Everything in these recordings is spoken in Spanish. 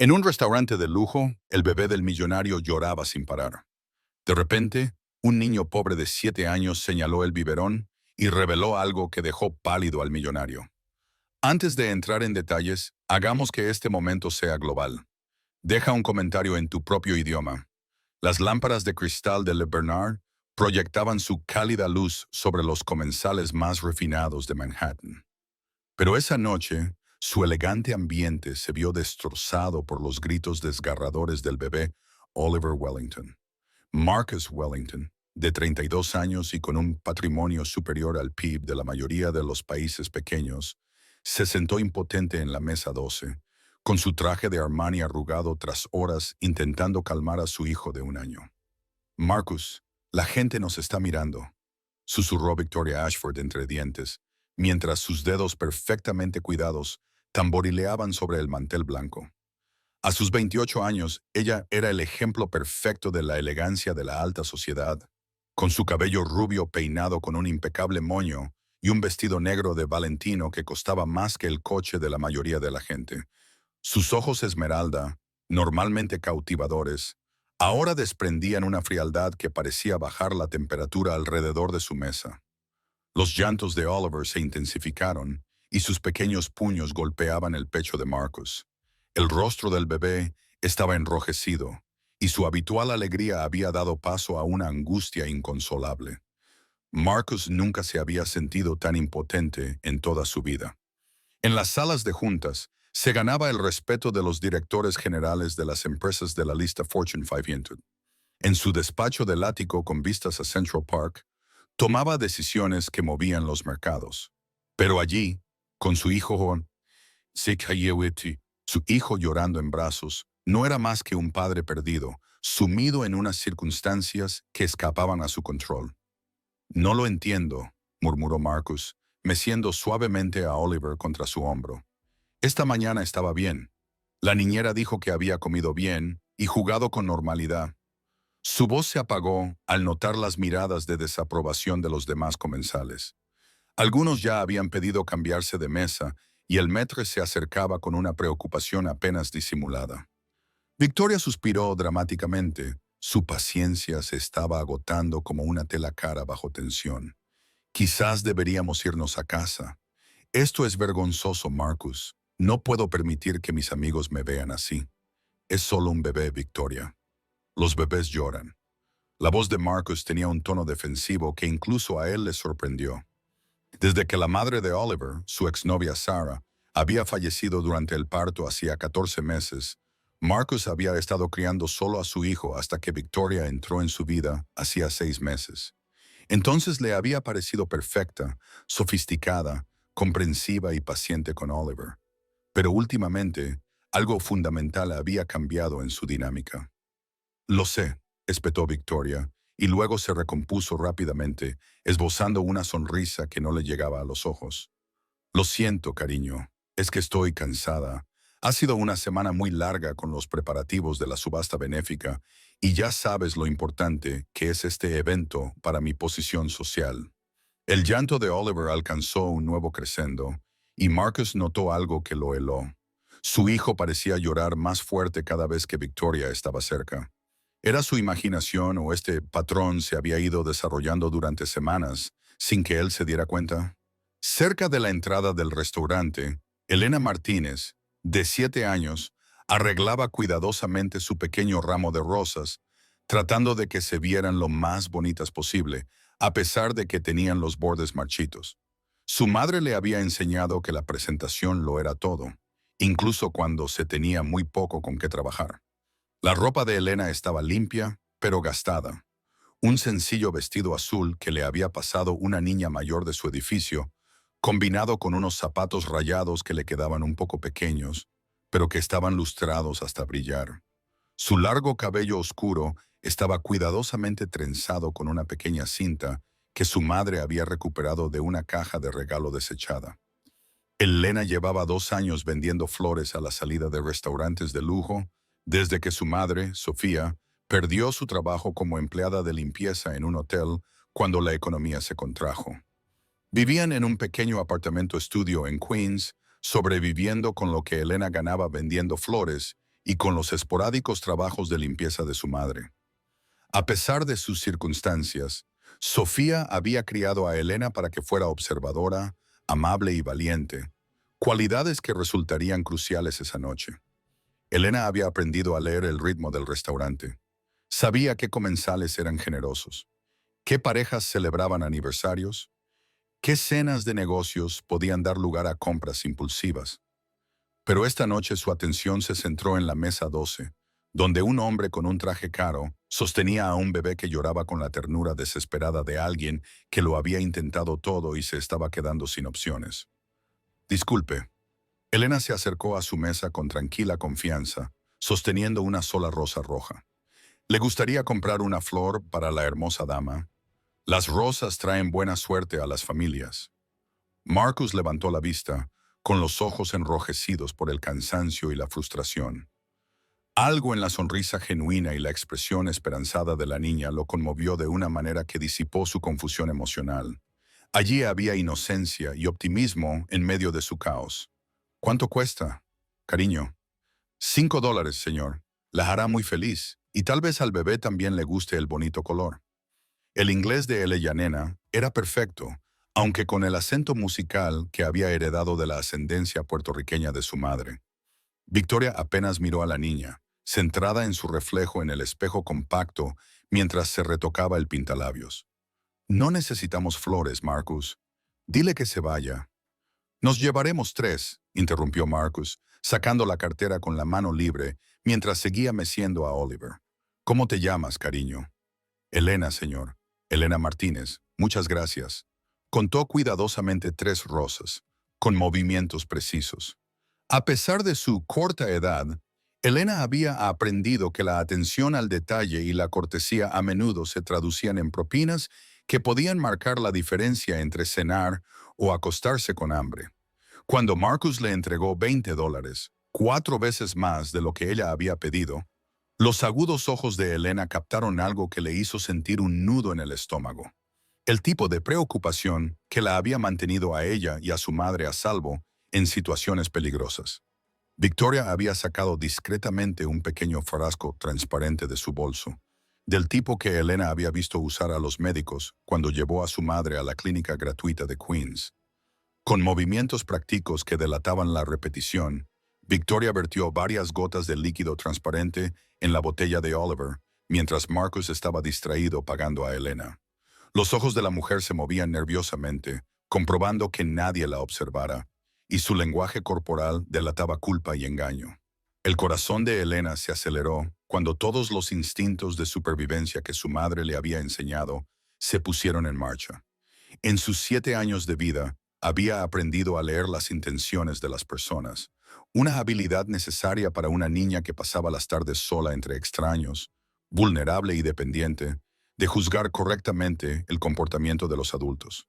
En un restaurante de lujo, el bebé del millonario lloraba sin parar. De repente, un niño pobre de 7 años señaló el biberón y reveló algo que dejó pálido al millonario. Antes de entrar en detalles, hagamos que este momento sea global. Deja un comentario en tu propio idioma. Las lámparas de cristal de Le Bernard proyectaban su cálida luz sobre los comensales más refinados de Manhattan. Pero esa noche, su elegante ambiente se vio destrozado por los gritos desgarradores del bebé Oliver Wellington. Marcus Wellington, de 32 años y con un patrimonio superior al PIB de la mayoría de los países pequeños, se sentó impotente en la mesa 12, con su traje de Armani arrugado tras horas intentando calmar a su hijo de 1 año. Marcus, la gente nos está mirando, susurró Victoria Ashford entre dientes, mientras sus dedos perfectamente cuidados tamborileaban sobre el mantel blanco. A sus 28 años, ella era el ejemplo perfecto de la elegancia de la alta sociedad, con su cabello rubio peinado con un impecable moño y un vestido negro de Valentino que costaba más que el coche de la mayoría de la gente. Sus ojos esmeralda, normalmente cautivadores, ahora desprendían una frialdad que parecía bajar la temperatura alrededor de su mesa. Los llantos de Oliver se intensificaron y sus pequeños puños golpeaban el pecho de Marcus. El rostro del bebé estaba enrojecido y su habitual alegría había dado paso a una angustia inconsolable. Marcus nunca se había sentido tan impotente en toda su vida. En las salas de juntas, se ganaba el respeto de los directores generales de las empresas de la lista Fortune 500. En su despacho del ático con vistas a Central Park, tomaba decisiones que movían los mercados. Pero allí, con su hijo, su hijo llorando en brazos, no era más que un padre perdido, sumido en unas circunstancias que escapaban a su control. No lo entiendo, murmuró Marcus, meciendo suavemente a Oliver contra su hombro. Esta mañana estaba bien. La niñera dijo que había comido bien y jugado con normalidad. Su voz se apagó al notar las miradas de desaprobación de los demás comensales. Algunos ya habían pedido cambiarse de mesa y el maître se acercaba con una preocupación apenas disimulada. Victoria suspiró dramáticamente. Su paciencia se estaba agotando como una tela cara bajo tensión. Quizás deberíamos irnos a casa. Esto es vergonzoso, Marcus. No puedo permitir que mis amigos me vean así. Es solo un bebé, Victoria. Los bebés lloran. La voz de Marcus tenía un tono defensivo que incluso a él le sorprendió. Desde que la madre de Oliver, su exnovia Sarah, había fallecido durante el parto hacía 14 meses, Marcus había estado criando solo a su hijo hasta que Victoria entró en su vida hacía 6 meses. Entonces le había parecido perfecta, sofisticada, comprensiva y paciente con Oliver. Pero últimamente, algo fundamental había cambiado en su dinámica. Lo sé, espetó Victoria, y luego se recompuso rápidamente, esbozando una sonrisa que no le llegaba a los ojos. Lo siento, cariño, es que estoy cansada. Ha sido una semana muy larga con los preparativos de la subasta benéfica, y ya sabes lo importante que es este evento para mi posición social. El llanto de Oliver alcanzó un nuevo crescendo, y Marcus notó algo que lo heló. Su hijo parecía llorar más fuerte cada vez que Victoria estaba cerca. ¿Era su imaginación o este patrón se había ido desarrollando durante semanas sin que él se diera cuenta? Cerca de la entrada del restaurante, Elena Martínez, de 7 años, arreglaba cuidadosamente su pequeño ramo de rosas, tratando de que se vieran lo más bonitas posible, a pesar de que tenían los bordes marchitos. Su madre le había enseñado que la presentación lo era todo, incluso cuando se tenía muy poco con qué trabajar. La ropa de Elena estaba limpia, pero gastada. Un sencillo vestido azul que le había pasado una niña mayor de su edificio, combinado con unos zapatos rayados que le quedaban un poco pequeños, pero que estaban lustrados hasta brillar. Su largo cabello oscuro estaba cuidadosamente trenzado con una pequeña cinta que su madre había recuperado de una caja de regalo desechada. Elena llevaba 2 años vendiendo flores a la salida de restaurantes de lujo, desde que su madre, Sofía, perdió su trabajo como empleada de limpieza en un hotel cuando la economía se contrajo. Vivían en un pequeño apartamento estudio en Queens, sobreviviendo con lo que Elena ganaba vendiendo flores y con los esporádicos trabajos de limpieza de su madre. A pesar de sus circunstancias, Sofía había criado a Elena para que fuera observadora, amable y valiente, cualidades que resultarían cruciales esa noche. Elena había aprendido a leer el ritmo del restaurante. Sabía qué comensales eran generosos, qué parejas celebraban aniversarios, qué cenas de negocios podían dar lugar a compras impulsivas. Pero esta noche su atención se centró en la mesa 12, donde un hombre con un traje caro sostenía a un bebé que lloraba con la ternura desesperada de alguien que lo había intentado todo y se estaba quedando sin opciones. Disculpe. Elena se acercó a su mesa con tranquila confianza, sosteniendo una sola rosa roja. ¿Le gustaría comprar una flor para la hermosa dama? Las rosas traen buena suerte a las familias. Marcus levantó la vista, con los ojos enrojecidos por el cansancio y la frustración. Algo en la sonrisa genuina y la expresión esperanzada de la niña lo conmovió de una manera que disipó su confusión emocional. Allí había inocencia y optimismo en medio de su caos. ¿Cuánto cuesta, cariño? $5, señor. La hará muy feliz, y tal vez al bebé también le guste el bonito color. El inglés de Elena era perfecto, aunque con el acento musical que había heredado de la ascendencia puertorriqueña de su madre. Victoria apenas miró a la niña, centrada en su reflejo en el espejo compacto mientras se retocaba el pintalabios. No necesitamos flores, Marcus. Dile que se vaya. Nos llevaremos 3, interrumpió Marcus, sacando la cartera con la mano libre mientras seguía meciendo a Oliver. ¿Cómo te llamas, cariño? Elena, señor. Elena Martínez. Muchas gracias. Contó cuidadosamente 3 rosas, con movimientos precisos. A pesar de su corta edad, Elena había aprendido que la atención al detalle y la cortesía a menudo se traducían en propinas que podían marcar la diferencia entre cenar o acostarse con hambre. Cuando Marcus le entregó $20, 4 veces más de lo que ella había pedido, los agudos ojos de Elena captaron algo que le hizo sentir un nudo en el estómago. El tipo de preocupación que la había mantenido a ella y a su madre a salvo en situaciones peligrosas. Victoria había sacado discretamente un pequeño frasco transparente de su bolso, del tipo que Elena había visto usar a los médicos cuando llevó a su madre a la clínica gratuita de Queens. Con movimientos prácticos que delataban la repetición, Victoria vertió varias gotas de líquido transparente en la botella de Oliver, mientras Marcus estaba distraído pagando a Elena. Los ojos de la mujer se movían nerviosamente, comprobando que nadie la observara, y su lenguaje corporal delataba culpa y engaño. El corazón de Elena se aceleró cuando todos los instintos de supervivencia que su madre le había enseñado se pusieron en marcha. En sus 7 años de vida, había aprendido a leer las intenciones de las personas, una habilidad necesaria para una niña que pasaba las tardes sola entre extraños, vulnerable y dependiente, de juzgar correctamente el comportamiento de los adultos.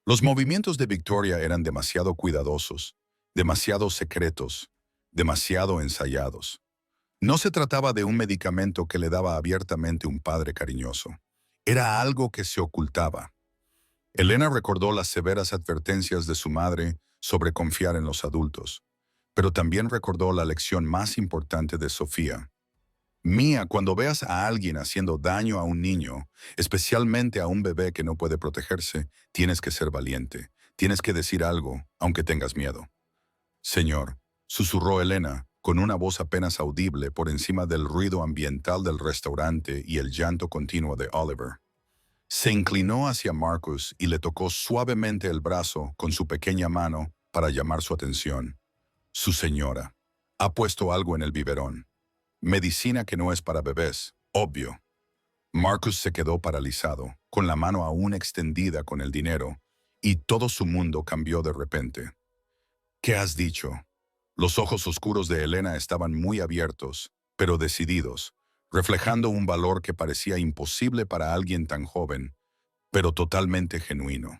Los movimientos de Victoria eran demasiado cuidadosos, demasiado secretos, demasiado ensayados. No se trataba de un medicamento que le daba abiertamente un padre cariñoso. Era algo que se ocultaba. Elena recordó las severas advertencias de su madre sobre confiar en los adultos, pero también recordó la lección más importante de Sofía. Mía, cuando veas a alguien haciendo daño a un niño, especialmente a un bebé que no puede protegerse, tienes que ser valiente. Tienes que decir algo, aunque tengas miedo. Señor, susurró Elena, con una voz apenas audible por encima del ruido ambiental del restaurante y el llanto continuo de Oliver. Se inclinó hacia Marcus y le tocó suavemente el brazo con su pequeña mano para llamar su atención. Su señora. Ha puesto algo en el biberón. Medicina que no es para bebés, obvio. Marcus se quedó paralizado, con la mano aún extendida con el dinero, y todo su mundo cambió de repente. ¿Qué has dicho? Los ojos oscuros de Elena estaban muy abiertos, pero decididos, reflejando un valor que parecía imposible para alguien tan joven, pero totalmente genuino.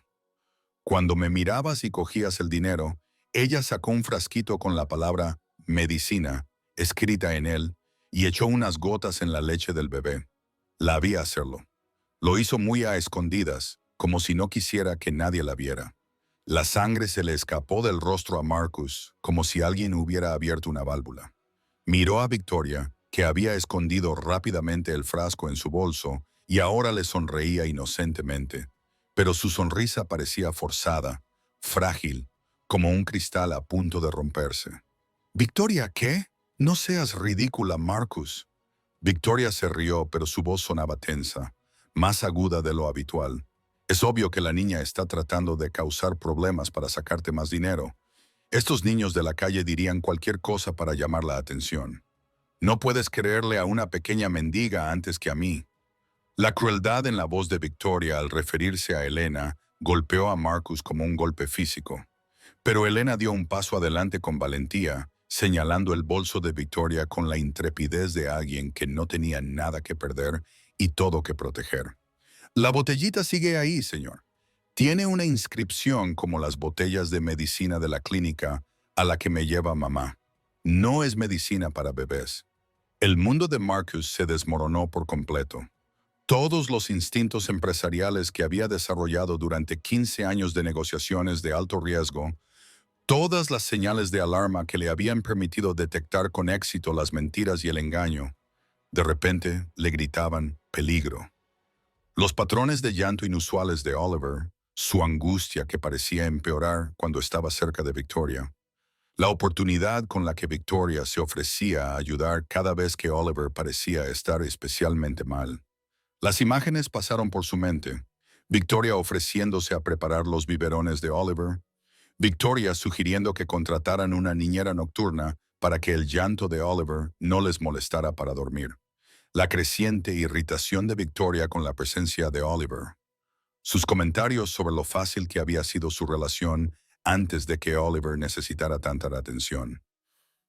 Cuando me mirabas y cogías el dinero, ella sacó un frasquito con la palabra medicina escrita en él y echó unas gotas en la leche del bebé. La vi hacerlo. Lo hizo muy a escondidas, como si no quisiera que nadie la viera. La sangre se le escapó del rostro a Marcus, como si alguien hubiera abierto una válvula. Miró a Victoria, que había escondido rápidamente el frasco en su bolso, y ahora le sonreía inocentemente. Pero su sonrisa parecía forzada, frágil, como un cristal a punto de romperse. «¿Victoria qué? No seas ridícula, Marcus». Victoria se rió, pero su voz sonaba tensa, más aguda de lo habitual. «Es obvio que la niña está tratando de causar problemas para sacarte más dinero. Estos niños de la calle dirían cualquier cosa para llamar la atención. No puedes creerle a una pequeña mendiga antes que a mí». La crueldad en la voz de Victoria al referirse a Elena golpeó a Marcus como un golpe físico. Pero Elena dio un paso adelante con valentía, señalando el bolso de Victoria con la intrepidez de alguien que no tenía nada que perder y todo que proteger. «La botellita sigue ahí, señor. Tiene una inscripción como las botellas de medicina de la clínica a la que me lleva mamá. No es medicina para bebés». El mundo de Marcus se desmoronó por completo. Todos los instintos empresariales que había desarrollado durante 15 años de negociaciones de alto riesgo, todas las señales de alarma que le habían permitido detectar con éxito las mentiras y el engaño, de repente le gritaban peligro. Los patrones de llanto inusuales de Oliver, su angustia que parecía empeorar cuando estaba cerca de Victoria, la oportunidad con la que Victoria se ofrecía a ayudar cada vez que Oliver parecía estar especialmente mal. Las imágenes pasaron por su mente. Victoria ofreciéndose a preparar los biberones de Oliver, Victoria sugiriendo que contrataran una niñera nocturna para que el llanto de Oliver no les molestara para dormir. La creciente irritación de Victoria con la presencia de Oliver. Sus comentarios sobre lo fácil que había sido su relación antes de que Oliver necesitara tanta atención.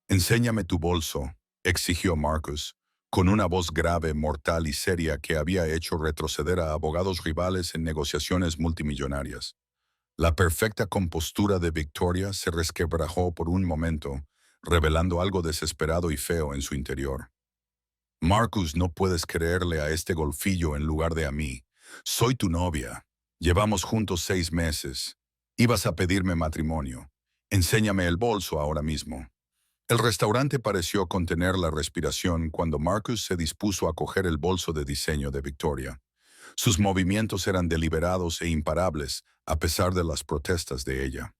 «Enséñame tu bolso», exigió Marcus, con una voz grave, mortal y seria que había hecho retroceder a abogados rivales en negociaciones multimillonarias. La perfecta compostura de Victoria se resquebrajó por un momento, revelando algo desesperado y feo en su interior. «Marcus, no puedes creerle a este golfillo en lugar de a mí. Soy tu novia. Llevamos juntos 6 meses. Ibas a pedirme matrimonio. Enséñame el bolso ahora mismo». El restaurante pareció contener la respiración cuando Marcus se dispuso a coger el bolso de diseño de Victoria. Sus movimientos eran deliberados e imparables, a pesar de las protestas de ella.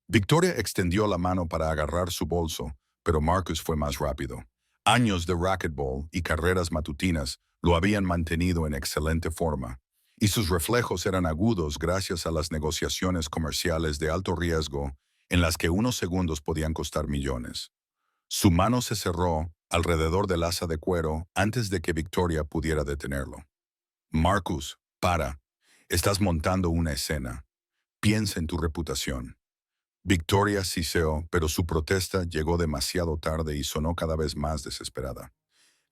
Victoria extendió la mano para agarrar su bolso, pero Marcus fue más rápido. Años de racquetball y carreras matutinas lo habían mantenido en excelente forma, y sus reflejos eran agudos gracias a las negociaciones comerciales de alto riesgo en las que unos segundos podían costar millones. Su mano se cerró alrededor del asa de cuero antes de que Victoria pudiera detenerlo. «Marcus, para. Estás montando una escena. Piensa en tu reputación». Victoria siseó, pero su protesta llegó demasiado tarde y sonó cada vez más desesperada.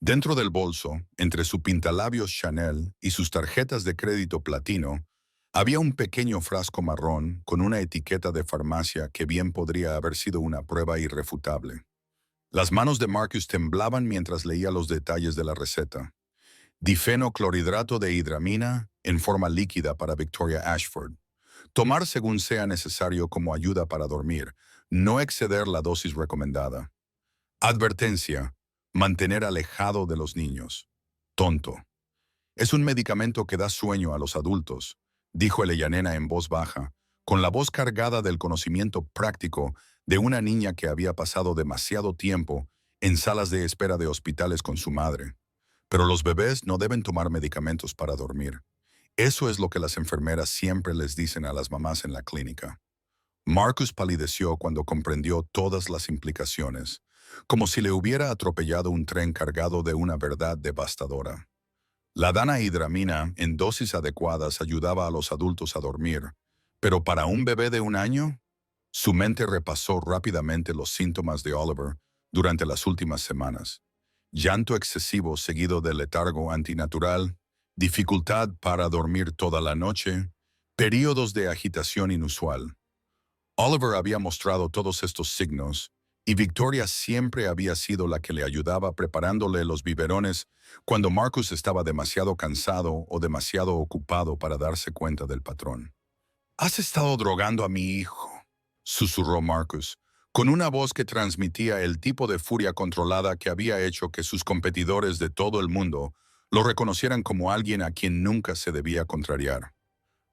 Dentro del bolso, entre su pintalabios Chanel y sus tarjetas de crédito platino, había un pequeño frasco marrón con una etiqueta de farmacia que bien podría haber sido una prueba irrefutable. Las manos de Marcus temblaban mientras leía los detalles de la receta. Difenoclorhidrato de hidramina en forma líquida para Victoria Ashford. Tomar según sea necesario como ayuda para dormir, no exceder la dosis recomendada. Advertencia: mantener alejado de los niños. Tonto. «Es un medicamento que da sueño a los adultos», dijo Eleyanena en voz baja, con la voz cargada del conocimiento práctico de una niña que había pasado demasiado tiempo en salas de espera de hospitales con su madre. «Pero los bebés no deben tomar medicamentos para dormir. Eso es lo que las enfermeras siempre les dicen a las mamás en la clínica». Marcus palideció cuando comprendió todas las implicaciones, como si le hubiera atropellado un tren cargado de una verdad devastadora. La danahidramina en dosis adecuadas ayudaba a los adultos a dormir, pero para un bebé de 1 año, su mente repasó rápidamente los síntomas de Oliver durante las últimas semanas. Llanto excesivo seguido de letargo antinatural, dificultad para dormir toda la noche, períodos de agitación inusual. Oliver había mostrado todos estos signos, y Victoria siempre había sido la que le ayudaba preparándole los biberones cuando Marcus estaba demasiado cansado o demasiado ocupado para darse cuenta del patrón. «Has estado drogando a mi hijo», susurró Marcus, con una voz que transmitía el tipo de furia controlada que había hecho que sus competidores de todo el mundo lo reconocieran como alguien a quien nunca se debía contrariar.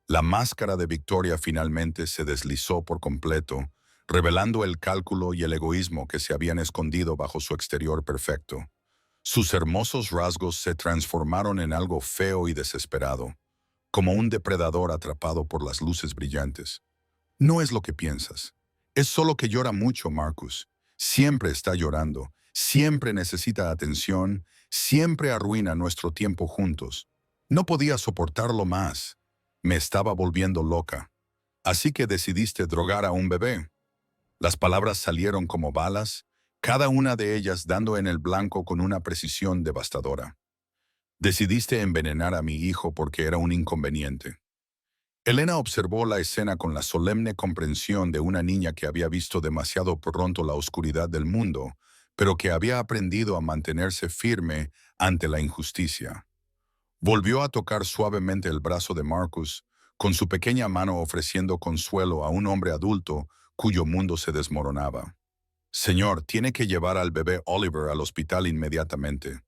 La máscara de Victoria finalmente se deslizó por completo, revelando el cálculo y el egoísmo que se habían escondido bajo su exterior perfecto. Sus hermosos rasgos se transformaron en algo feo y desesperado, como un depredador atrapado por las luces brillantes. No es lo que piensas. Es solo que llora mucho, Marcus. Siempre está llorando, siempre necesita atención, siempre arruina nuestro tiempo juntos. No podía soportarlo más. Me estaba volviendo loca. Así que decidiste drogar a un bebé. Las palabras salieron como balas, cada una de ellas dando en el blanco con una precisión devastadora. Decidiste envenenar a mi hijo porque era un inconveniente. Elena observó la escena con la solemne comprensión de una niña que había visto demasiado pronto la oscuridad del mundo, pero que había aprendido a mantenerse firme ante la injusticia. Volvió a tocar suavemente el brazo de Marcus, con su pequeña mano ofreciendo consuelo a un hombre adulto cuyo mundo se desmoronaba. Señor, tiene que llevar al bebé Oliver al hospital inmediatamente.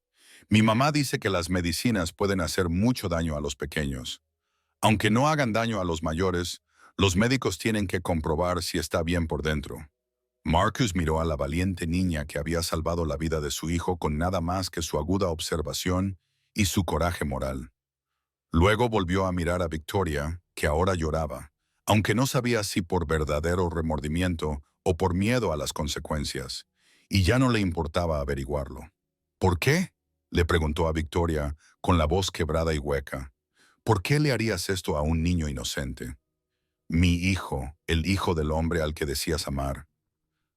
Mi mamá dice que las medicinas pueden hacer mucho daño a los pequeños. Aunque no hagan daño a los mayores, los médicos tienen que comprobar si está bien por dentro. Marcus miró a la valiente niña que había salvado la vida de su hijo con nada más que su aguda observación y su coraje moral. Luego volvió a mirar a Victoria, que ahora lloraba, aunque no sabía si por verdadero remordimiento o por miedo a las consecuencias, y ya no le importaba averiguarlo. ¿Por qué?, le preguntó a Victoria con la voz quebrada y hueca. ¿Por qué le harías esto a un niño inocente? Mi hijo, el hijo del hombre al que decías amar.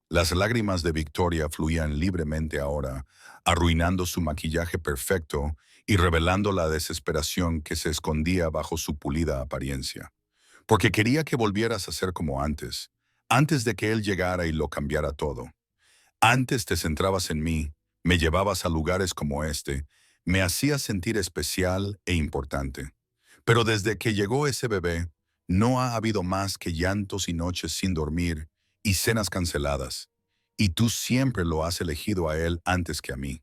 Las lágrimas de Victoria fluían libremente ahora, arruinando su maquillaje perfecto y revelando la desesperación que se escondía bajo su pulida apariencia. Porque quería que volvieras a ser como antes de que él llegara y lo cambiara todo. Antes te centrabas en mí, me llevabas a lugares como este, me hacías sentir especial e importante. Pero desde que llegó ese bebé, no ha habido más que llantos y noches sin dormir y cenas canceladas. Y tú siempre lo has elegido a él antes que a mí.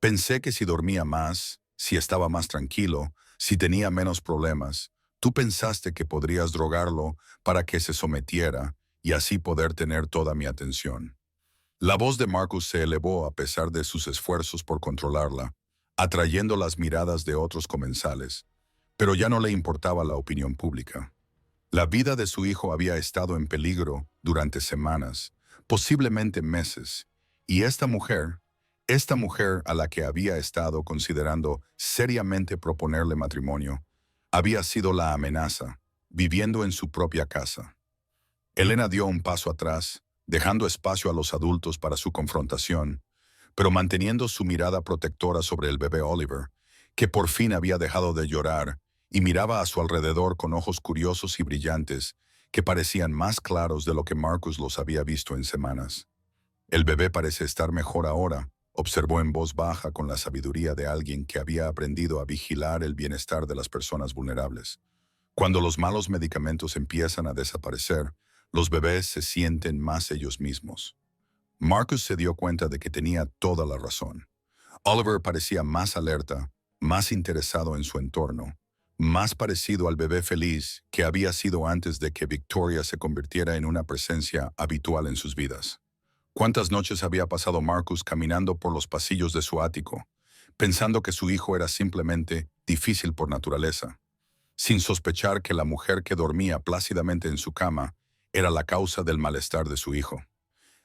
Pensé que si dormía más, si estaba más tranquilo, si tenía menos problemas, tú pensaste que podrías drogarlo para que se sometiera y así poder tener toda mi atención. La voz de Marcus se elevó a pesar de sus esfuerzos por controlarla, atrayendo las miradas de otros comensales, pero ya no le importaba la opinión pública. La vida de su hijo había estado en peligro durante semanas, posiblemente meses, y esta mujer a la que había estado considerando seriamente proponerle matrimonio, había sido la amenaza, viviendo en su propia casa. Elena dio un paso atrás, dejando espacio a los adultos para su confrontación, pero manteniendo su mirada protectora sobre el bebé Oliver, que por fin había dejado de llorar y miraba a su alrededor con ojos curiosos y brillantes que parecían más claros de lo que Marcus los había visto en semanas. El bebé parece estar mejor ahora, observó en voz baja con la sabiduría de alguien que había aprendido a vigilar el bienestar de las personas vulnerables. Cuando los malos medicamentos empiezan a desaparecer, los bebés se sienten más ellos mismos. Marcus se dio cuenta de que tenía toda la razón. Oliver parecía más alerta, más interesado en su entorno, más parecido al bebé feliz que había sido antes de que Victoria se convirtiera en una presencia habitual en sus vidas. ¿Cuántas noches había pasado Marcus caminando por los pasillos de su ático, pensando que su hijo era simplemente difícil por naturaleza, sin sospechar que la mujer que dormía plácidamente en su cama era la causa del malestar de su hijo?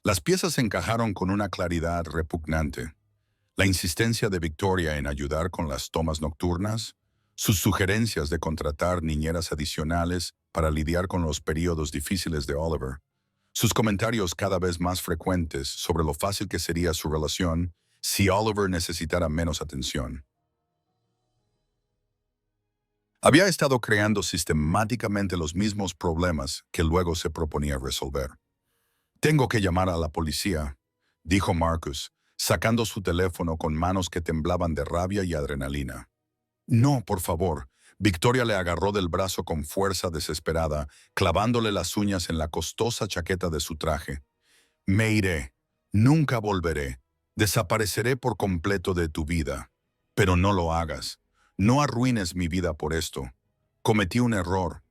Las piezas encajaron con una claridad repugnante. La insistencia de Victoria en ayudar con las tomas nocturnas, sus sugerencias de contratar niñeras adicionales para lidiar con los periodos difíciles de Oliver, sus comentarios cada vez más frecuentes sobre lo fácil que sería su relación si Oliver necesitara menos atención. Había estado creando sistemáticamente los mismos problemas que luego se proponía resolver. Tengo que llamar a la policía, dijo Marcus, sacando su teléfono con manos que temblaban de rabia y adrenalina. No, por favor. Victoria le agarró del brazo con fuerza desesperada, clavándole las uñas en la costosa chaqueta de su traje. Me iré. Nunca volveré. Desapareceré por completo de tu vida. Pero no lo hagas. No arruines mi vida por esto. Cometí un error,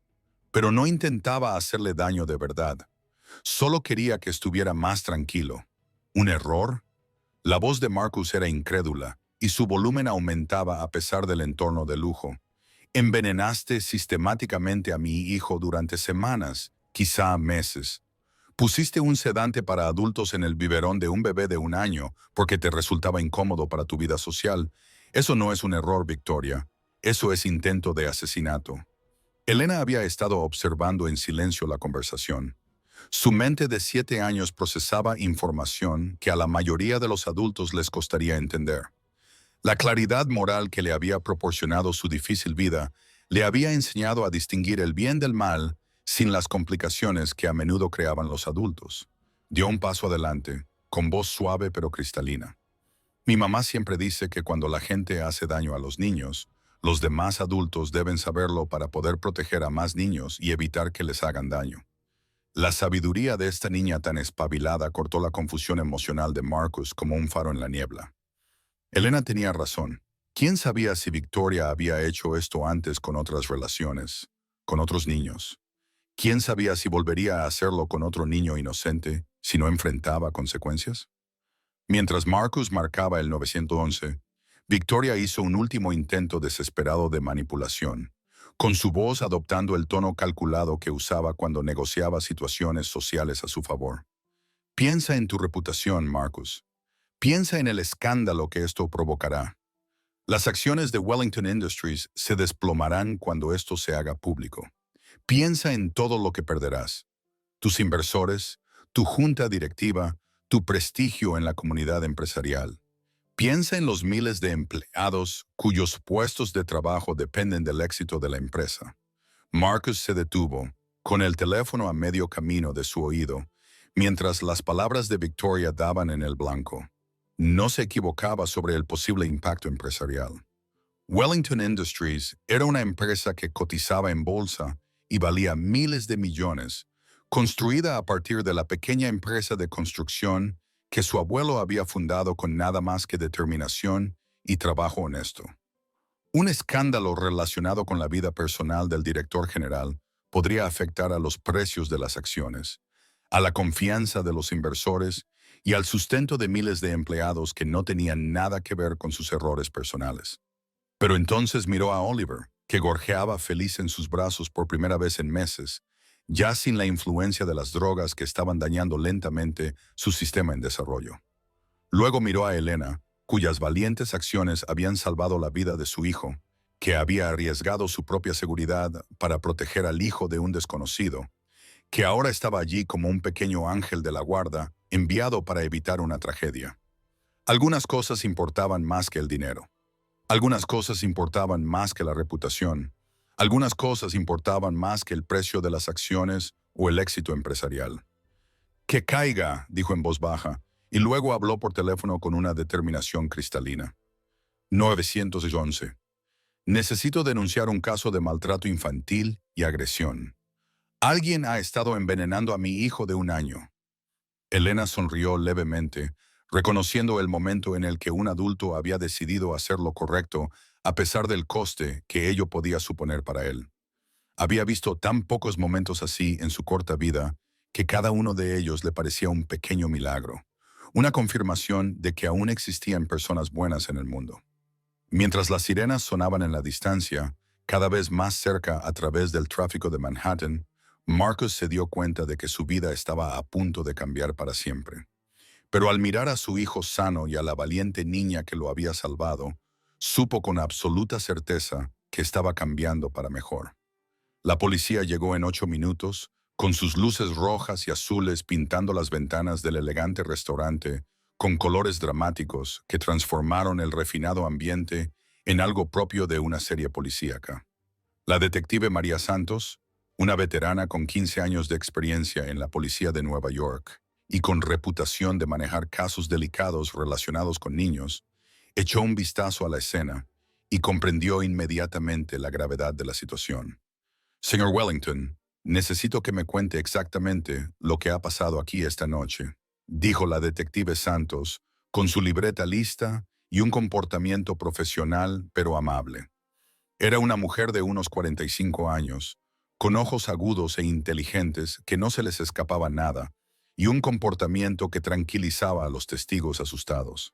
pero no intentaba hacerle daño de verdad. Solo quería que estuviera más tranquilo. ¿Un error? La voz de Marcus era incrédula y su volumen aumentaba a pesar del entorno de lujo. Envenenaste sistemáticamente a mi hijo durante semanas, quizá meses. Pusiste un sedante para adultos en el biberón de un bebé de 1 año porque te resultaba incómodo para tu vida social. Eso no es un error, Victoria. Eso es intento de asesinato. Elena había estado observando en silencio la conversación. Su mente de 7 años procesaba información que a la mayoría de los adultos les costaría entender. La claridad moral que le había proporcionado su difícil vida le había enseñado a distinguir el bien del mal sin las complicaciones que a menudo creaban los adultos. Dio un paso adelante, con voz suave pero cristalina. Mi mamá siempre dice que cuando la gente hace daño a los niños, los demás adultos deben saberlo para poder proteger a más niños y evitar que les hagan daño. La sabiduría de esta niña tan espabilada cortó la confusión emocional de Marcus como un faro en la niebla. Elena tenía razón. ¿Quién sabía si Victoria había hecho esto antes con otras relaciones, con otros niños? ¿Quién sabía si volvería a hacerlo con otro niño inocente si no enfrentaba consecuencias? Mientras Marcus marcaba el 911, Victoria hizo un último intento desesperado de manipulación, con su voz adoptando el tono calculado que usaba cuando negociaba situaciones sociales a su favor. Piensa en tu reputación, Marcus. Piensa en el escándalo que esto provocará. Las acciones de Wellington Industries se desplomarán cuando esto se haga público. Piensa en todo lo que perderás. Tus inversores, tu junta directiva, tu prestigio en la comunidad empresarial. Piensa en los miles de empleados cuyos puestos de trabajo dependen del éxito de la empresa. Marcus se detuvo, con el teléfono a medio camino de su oído, mientras las palabras de Victoria daban en el blanco. No se equivocaba sobre el posible impacto empresarial. Wellington Industries era una empresa que cotizaba en bolsa y valía miles de millones, construida a partir de la pequeña empresa de construcción que su abuelo había fundado con nada más que determinación y trabajo honesto. Un escándalo relacionado con la vida personal del director general podría afectar a los precios de las acciones, a la confianza de los inversores y al sustento de miles de empleados que no tenían nada que ver con sus errores personales. Pero entonces miró a Oliver, que gorjeaba feliz en sus brazos por primera vez en meses, ya sin la influencia de las drogas que estaban dañando lentamente su sistema en desarrollo. Luego miró a Elena, cuyas valientes acciones habían salvado la vida de su hijo, que había arriesgado su propia seguridad para proteger al hijo de un desconocido, que ahora estaba allí como un pequeño ángel de la guarda, enviado para evitar una tragedia. Algunas cosas importaban más que el dinero. Algunas cosas importaban más que la reputación. Algunas cosas importaban más que el precio de las acciones o el éxito empresarial. «Que caiga», dijo en voz baja, y luego habló por teléfono con una determinación cristalina. 911. Necesito denunciar un caso de maltrato infantil y agresión. Alguien ha estado envenenando a mi hijo de 1 año. Elena sonrió levemente, reconociendo el momento en el que un adulto había decidido hacer lo correcto a pesar del coste que ello podía suponer para él. Había visto tan pocos momentos así en su corta vida que cada uno de ellos le parecía un pequeño milagro, una confirmación de que aún existían personas buenas en el mundo. Mientras las sirenas sonaban en la distancia, cada vez más cerca a través del tráfico de Manhattan, Marcus se dio cuenta de que su vida estaba a punto de cambiar para siempre. Pero al mirar a su hijo sano y a la valiente niña que lo había salvado, supo con absoluta certeza que estaba cambiando para mejor. La policía llegó en 8 minutos, con sus luces rojas y azules pintando las ventanas del elegante restaurante, con colores dramáticos que transformaron el refinado ambiente en algo propio de una serie policíaca. La detective María Santos, una veterana con 15 años de experiencia en la policía de Nueva York y con reputación de manejar casos delicados relacionados con niños, echó un vistazo a la escena y comprendió inmediatamente la gravedad de la situación. «Señor Wellington, necesito que me cuente exactamente lo que ha pasado aquí esta noche». dijo la detective Santos, con su libreta lista y un comportamiento profesional pero amable. Era una mujer de unos 45 años, con ojos agudos e inteligentes que no se les escapaba nada, y un comportamiento que tranquilizaba a los testigos asustados.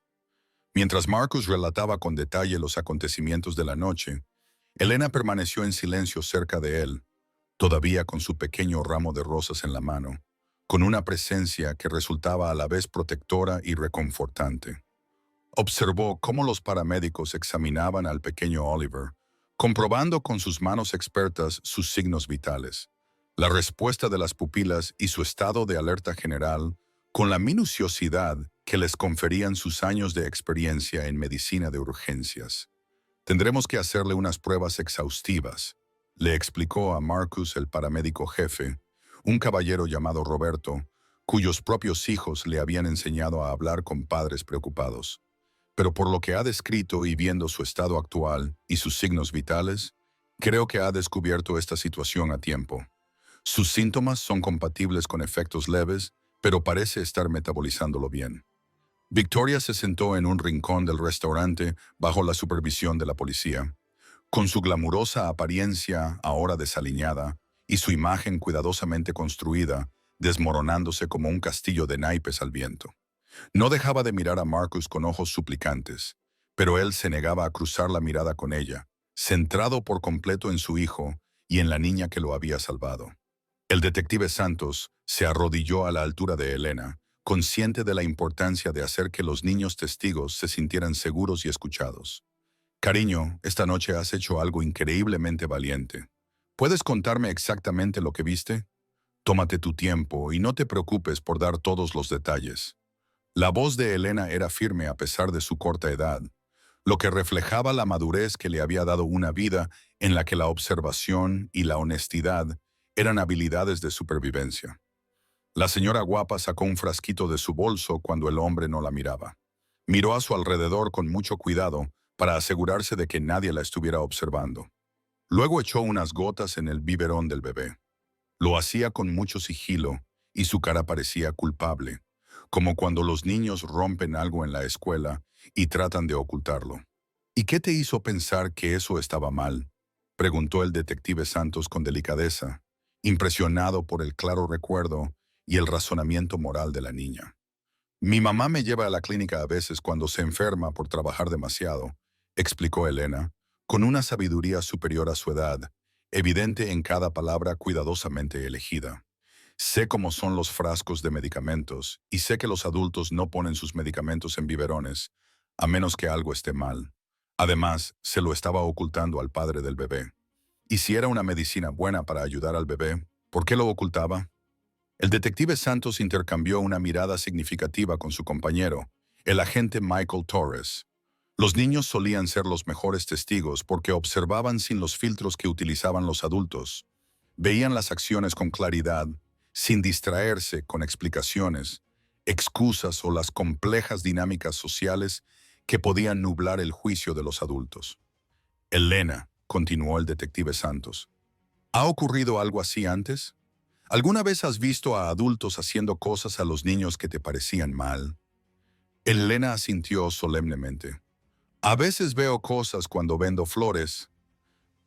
Mientras Marcus relataba con detalle los acontecimientos de la noche, Elena permaneció en silencio cerca de él, todavía con su pequeño ramo de rosas en la mano, con una presencia que resultaba a la vez protectora y reconfortante. Observó cómo los paramédicos examinaban al pequeño Oliver, comprobando con sus manos expertas sus signos vitales, la respuesta de las pupilas y su estado de alerta general, con la minuciosidad que les conferían sus años de experiencia en medicina de urgencias. Tendremos que hacerle unas pruebas exhaustivas, le explicó a Marcus el paramédico jefe, un caballero llamado Roberto, cuyos propios hijos le habían enseñado a hablar con padres preocupados. Pero por lo que ha descrito y viendo su estado actual y sus signos vitales, creo que ha descubierto esta situación a tiempo. Sus síntomas son compatibles con efectos leves, pero parece estar metabolizándolo bien. Victoria se sentó en un rincón del restaurante bajo la supervisión de la policía. Con su glamurosa apariencia ahora desaliñada y su imagen cuidadosamente construida, desmoronándose como un castillo de naipes al viento. No dejaba de mirar a Marcus con ojos suplicantes, pero él se negaba a cruzar la mirada con ella, centrado por completo en su hijo y en la niña que lo había salvado. El detective Santos se arrodilló a la altura de Elena, consciente de la importancia de hacer que los niños testigos se sintieran seguros y escuchados. Cariño, esta noche has hecho algo increíblemente valiente. ¿Puedes contarme exactamente lo que viste? Tómate tu tiempo y no te preocupes por dar todos los detalles. La voz de Elena era firme a pesar de su corta edad, lo que reflejaba la madurez que le había dado una vida en la que la observación y la honestidad eran habilidades de supervivencia. La señora guapa sacó un frasquito de su bolso cuando el hombre no la miraba. Miró a su alrededor con mucho cuidado para asegurarse de que nadie la estuviera observando. Luego echó unas gotas en el biberón del bebé. Lo hacía con mucho sigilo y su cara parecía culpable, como cuando los niños rompen algo en la escuela y tratan de ocultarlo. ¿Y qué te hizo pensar que eso estaba mal?, preguntó el detective Santos con delicadeza, impresionado por el claro recuerdo y el razonamiento moral de la niña. Mi mamá me lleva a la clínica a veces cuando se enferma por trabajar demasiado, explicó Elena, con una sabiduría superior a su edad, evidente en cada palabra cuidadosamente elegida. Sé cómo son los frascos de medicamentos y sé que los adultos no ponen sus medicamentos en biberones, a menos que algo esté mal. Además, se lo estaba ocultando al padre del bebé. Y si era una medicina buena para ayudar al bebé, ¿por qué lo ocultaba? El detective Santos intercambió una mirada significativa con su compañero, el agente Michael Torres. Los niños solían ser los mejores testigos porque observaban sin los filtros que utilizaban los adultos. Veían las acciones con claridad, sin distraerse con explicaciones, excusas o las complejas dinámicas sociales que podían nublar el juicio de los adultos. Elena, continuó el detective Santos, ¿ha ocurrido algo así antes? ¿Alguna vez has visto a adultos haciendo cosas a los niños que te parecían mal? Elena asintió solemnemente. A veces veo cosas cuando vendo flores.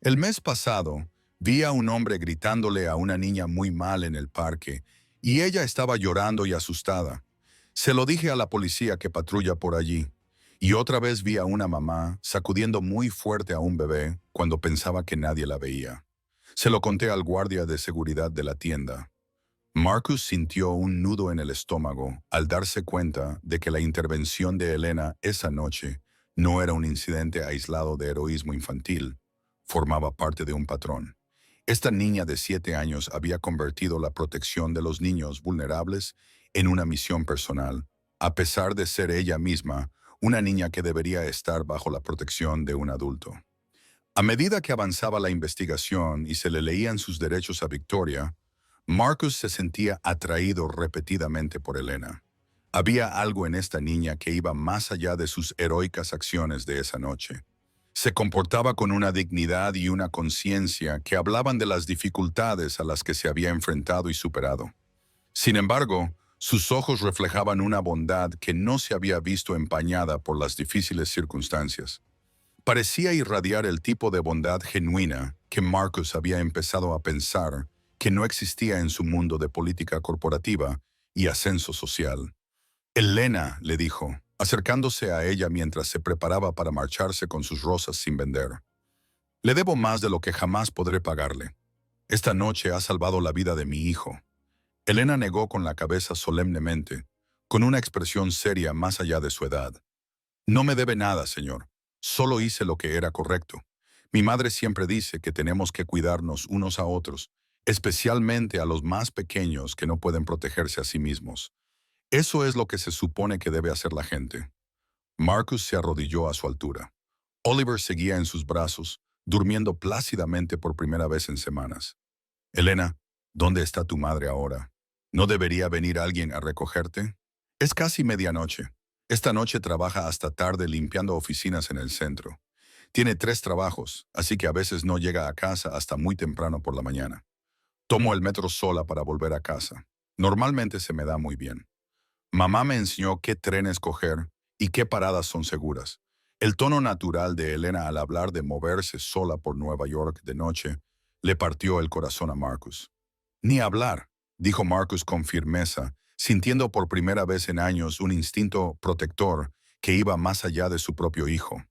El mes pasado, vi a un hombre gritándole a una niña muy mal en el parque, y ella estaba llorando y asustada. Se lo dije a la policía que patrulla por allí, y otra vez vi a una mamá sacudiendo muy fuerte a un bebé cuando pensaba que nadie la veía. Se lo conté al guardia de seguridad de la tienda. Marcus sintió un nudo en el estómago al darse cuenta de que la intervención de Elena esa noche no era un incidente aislado de heroísmo infantil, formaba parte de un patrón. Esta niña de 7 años había convertido la protección de los niños vulnerables en una misión personal, a pesar de ser ella misma una niña que debería estar bajo la protección de un adulto. A medida que avanzaba la investigación y se le leían sus derechos a Victoria, Marcus se sentía atraído repetidamente por Elena. Había algo en esta niña que iba más allá de sus heroicas acciones de esa noche. Se comportaba con una dignidad y una conciencia que hablaban de las dificultades a las que se había enfrentado y superado. Sin embargo, Sus ojos reflejaban una bondad que no se había visto empañada por las difíciles circunstancias. Parecía irradiar el tipo de bondad genuina que Marcus había empezado a pensar que no existía en su mundo de política corporativa y ascenso social. Elena, le dijo, acercándose a ella mientras se preparaba para marcharse con sus rosas sin vender. Le debo más de lo que jamás podré pagarle. Esta noche ha salvado la vida de mi hijo. Elena negó con la cabeza solemnemente, con una expresión seria más allá de su edad. No me debe nada, señor. Solo hice lo que era correcto. Mi madre siempre dice que tenemos que cuidarnos unos a otros, especialmente a los más pequeños que no pueden protegerse a sí mismos. Eso es lo que se supone que debe hacer la gente. Marcus se arrodilló a su altura. Oliver seguía en sus brazos, durmiendo plácidamente por primera vez en semanas. Elena, ¿dónde está tu madre ahora? ¿No debería venir alguien a recogerte? Es casi medianoche. Esta noche trabaja hasta tarde limpiando oficinas en el centro. Tiene 3 trabajos, así que a veces no llega a casa hasta muy temprano por la mañana. Tomo el metro sola para volver a casa. Normalmente se me da muy bien. Mamá me enseñó qué trenes coger y qué paradas son seguras. El tono natural de Elena al hablar de moverse sola por Nueva York de noche le partió el corazón a Marcus. Ni hablar, dijo Marcus con firmeza, sintiendo por primera vez en años un instinto protector que iba más allá de su propio hijo.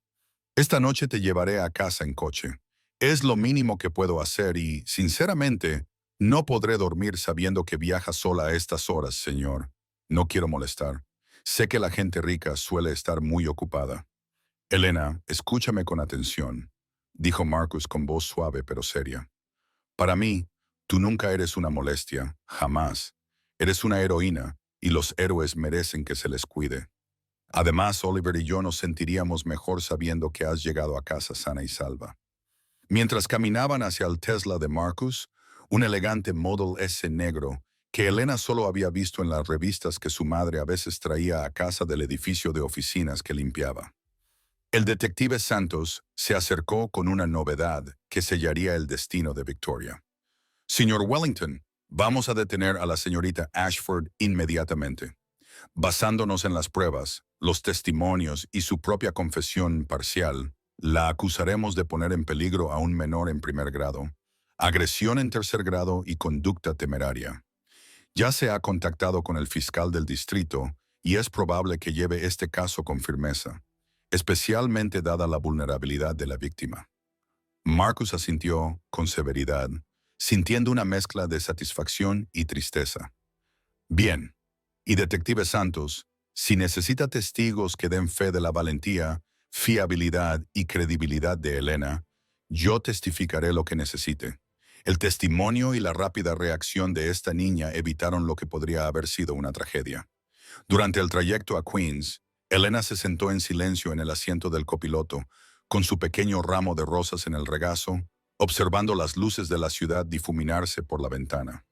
Esta noche te llevaré a casa en coche. Es lo mínimo que puedo hacer y, sinceramente, no podré dormir sabiendo que viaja sola a estas horas, señor. No quiero molestar. Sé que la gente rica suele estar muy ocupada. Elena, escúchame con atención, dijo Marcus con voz suave pero seria. Para mí, tú nunca eres una molestia, jamás. Eres una heroína, y los héroes merecen que se les cuide. Además, Oliver y yo nos sentiríamos mejor sabiendo que has llegado a casa sana y salva. Mientras caminaban hacia el Tesla de Marcus, un elegante Model S negro, que Elena solo había visto en las revistas que su madre a veces traía a casa del edificio de oficinas que limpiaba. El detective Santos se acercó con una novedad que sellaría el destino de Victoria. Señor Wellington, vamos a detener a la señorita Ashford inmediatamente. Basándonos en las pruebas, los testimonios y su propia confesión parcial, la acusaremos de poner en peligro a un menor en primer grado, agresión en tercer grado y conducta temeraria. Ya se ha contactado con el fiscal del distrito y es probable que lleve este caso con firmeza, especialmente dada la vulnerabilidad de la víctima. Marcus asintió con severidad, sintiendo una mezcla de satisfacción y tristeza. Bien. Y detective Santos, si necesita testigos que den fe de la valentía, fiabilidad y credibilidad de Elena, yo testificaré lo que necesite. El testimonio y la rápida reacción de esta niña evitaron lo que podría haber sido una tragedia. Durante el trayecto a Queens, Elena se sentó en silencio en el asiento del copiloto, con su pequeño ramo de rosas en el regazo, observando las luces de la ciudad difuminarse por la ventana.